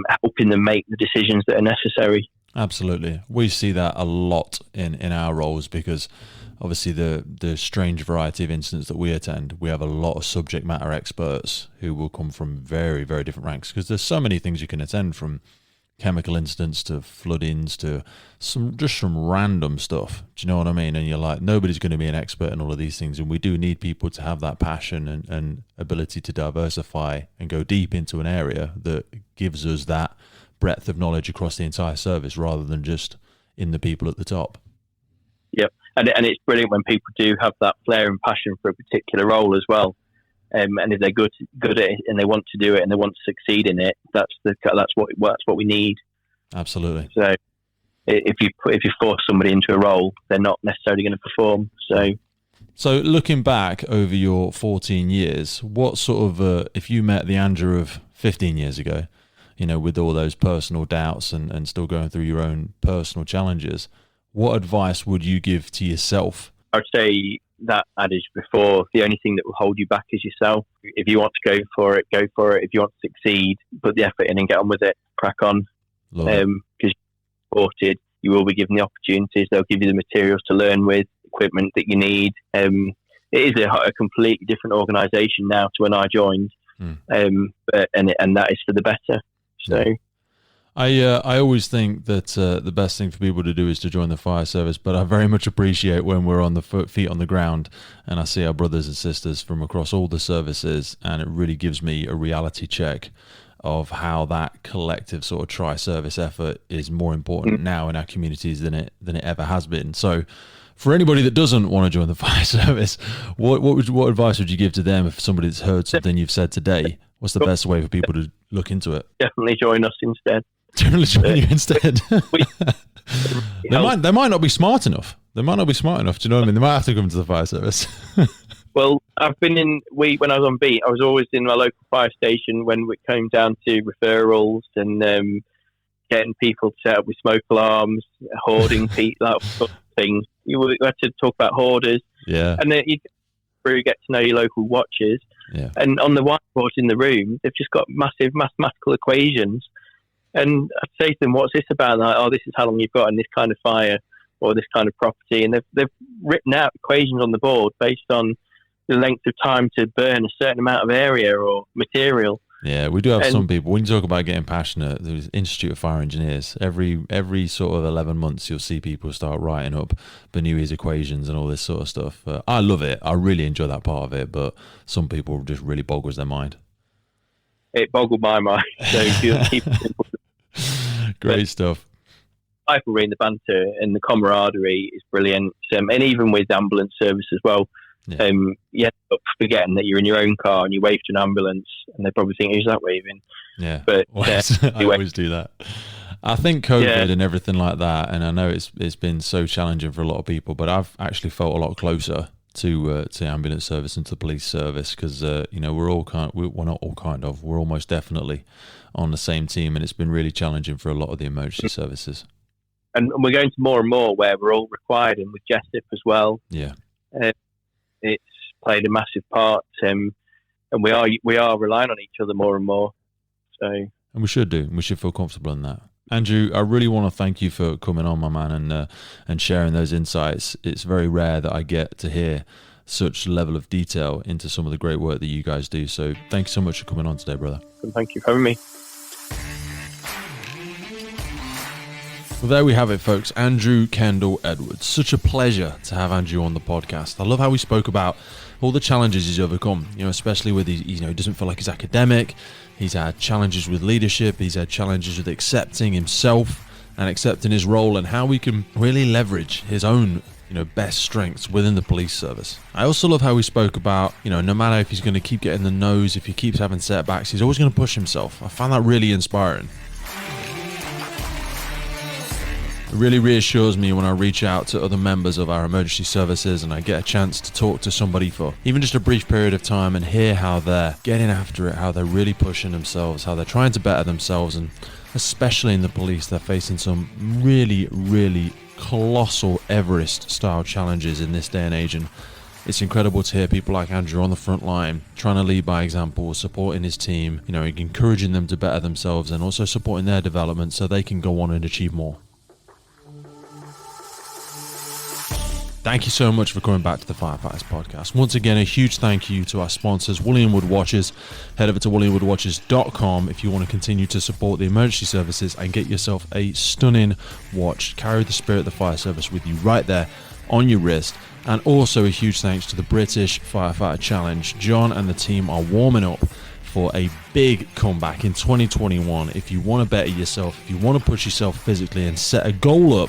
helping them make the decisions that are necessary. Absolutely. We see that a lot in our roles because obviously the strange variety of incidents that we attend, we have a lot of subject matter experts who will come from very, very different ranks because there's so many things you can attend, from chemical incidents to floodings to some random stuff. Do you know what I mean? And you're like, nobody's going to be an expert in all of these things, and we do need people to have that passion and ability to diversify and go deep into an area that gives us that breadth of knowledge across the entire service rather than just in the people at the top. Yep. And it's brilliant when people do have that flair and passion for a particular role as well. And if they're good at it and they want to do it and they want to succeed in it, that's what we need. Absolutely. So if you force somebody into a role, they're not necessarily going to perform. So looking back over your 14 years, what sort of if you met the Andrew of 15 years ago, with all those personal doubts and still going through your own personal challenges, what advice would you give to yourself? I'd say that adage before, the only thing that will hold you back is yourself. If you want to go for it, go for it. If you want to succeed, put the effort in and get on with it. Crack on. Because you're supported, you will be given the opportunities. They'll give you the materials to learn with, equipment that you need. It is a completely different organisation now to when I joined, and that is for the better. So. I always think that the best thing for people to do is to join the fire service, but I very much appreciate when we're on the feet on the ground and I see our brothers and sisters from across all the services, and it really gives me a reality check of how that collective sort of tri-service effort is more important now in our communities than it ever has been. So for anybody that doesn't want to join the fire service, what advice would you give to them if somebody that's heard something you've said today? What's the best way for people to look into it? Definitely join us instead. Generally join you instead. They might not be smart enough. Do you know what I mean? They might have to come into the fire service. Well, I've been when I was on beat, I was always in my local fire station when it came down to referrals and getting people to set up with smoke alarms, hoarding people, that sort of thing. You had to talk about hoarders. Yeah. And then you get to know your local watchers. Yeah. And on the whiteboard in the room, they've just got massive mathematical equations. And I'd say to them, what's this about? Like, oh, this is how long you've got in this kind of fire or this kind of property. And they've written out equations on the board based on the length of time to burn a certain amount of area or material. Yeah, we do have some people. When you talk about getting passionate, there's Institute of Fire Engineers. Every sort of 11 months, you'll see people start writing up Bernoulli's equations and all this sort of stuff. I love it. I really enjoy that part of it. But some people just really boggles their mind. It boggled my mind. So you keep it simple. Great stuff. Rivalry and the banter and the camaraderie is brilliant. And even with ambulance service as well. Yeah. You end up forgetting that you're in your own car and you wave to an ambulance and they probably think, who's that waving? Yeah. But I always do that. I think COVID and everything like that, and I know it's been so challenging for a lot of people, but I've actually felt a lot closer to ambulance service and to police service because we're almost definitely on the same team, and it's been really challenging for a lot of the emergency services. And we're going to more and more where we're all required, and with JESIP as well. Yeah, it's played a massive part, and we are relying on each other more and more. So, and we should do. We should feel comfortable in that. Andrew, I really want to thank you for coming on, my man, and sharing those insights. It's very rare that I get to hear such level of detail into some of the great work that you guys do. So thanks so much for coming on today, brother. Thank you for having me. Well, there we have it, folks. Andrew Kendell-Edwards. Such a pleasure to have Andrew on the podcast. I love how he spoke about all the challenges he's overcome, especially with he doesn't feel like he's academic. He's had challenges with leadership. He's had challenges with accepting himself and accepting his role, and how we can really leverage his own, best strengths within the police service. I also love how he spoke about, no matter if he's going to keep getting the no's, if he keeps having setbacks, he's always going to push himself. I found that really inspiring. It really reassures me when I reach out to other members of our emergency services and I get a chance to talk to somebody for even just a brief period of time and hear how they're getting after it, how they're really pushing themselves, how they're trying to better themselves. And especially in the police, they're facing some really, really colossal Everest-style challenges in this day and age. And it's incredible to hear people like Andrew on the front line, trying to lead by example, supporting his team, encouraging them to better themselves and also supporting their development so they can go on and achieve more. Thank you so much for coming back to the Firefighters Podcast. Once again, a huge thank you to our sponsors, Wood Watches. Head over to woodwatches.com if you want to continue to support the emergency services and get yourself a stunning watch. Carry the spirit of the fire service with you right there on your wrist. And also a huge thanks to the British Firefighter Challenge. John and the team are warming up for a big comeback in 2021. If you want to better yourself, if you want to push yourself physically and set a goal up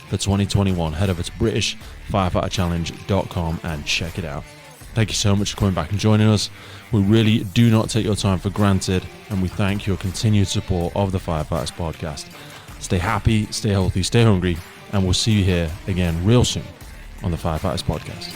for 2021, head over to BritishFirefighterChallenge.com and check it out. Thank you so much for coming back and joining us. We really do not take your time for granted, and we thank your continued support of the Firefighters Podcast. Stay happy, stay healthy, stay hungry, and we'll see you here again real soon on the Firefighters Podcast.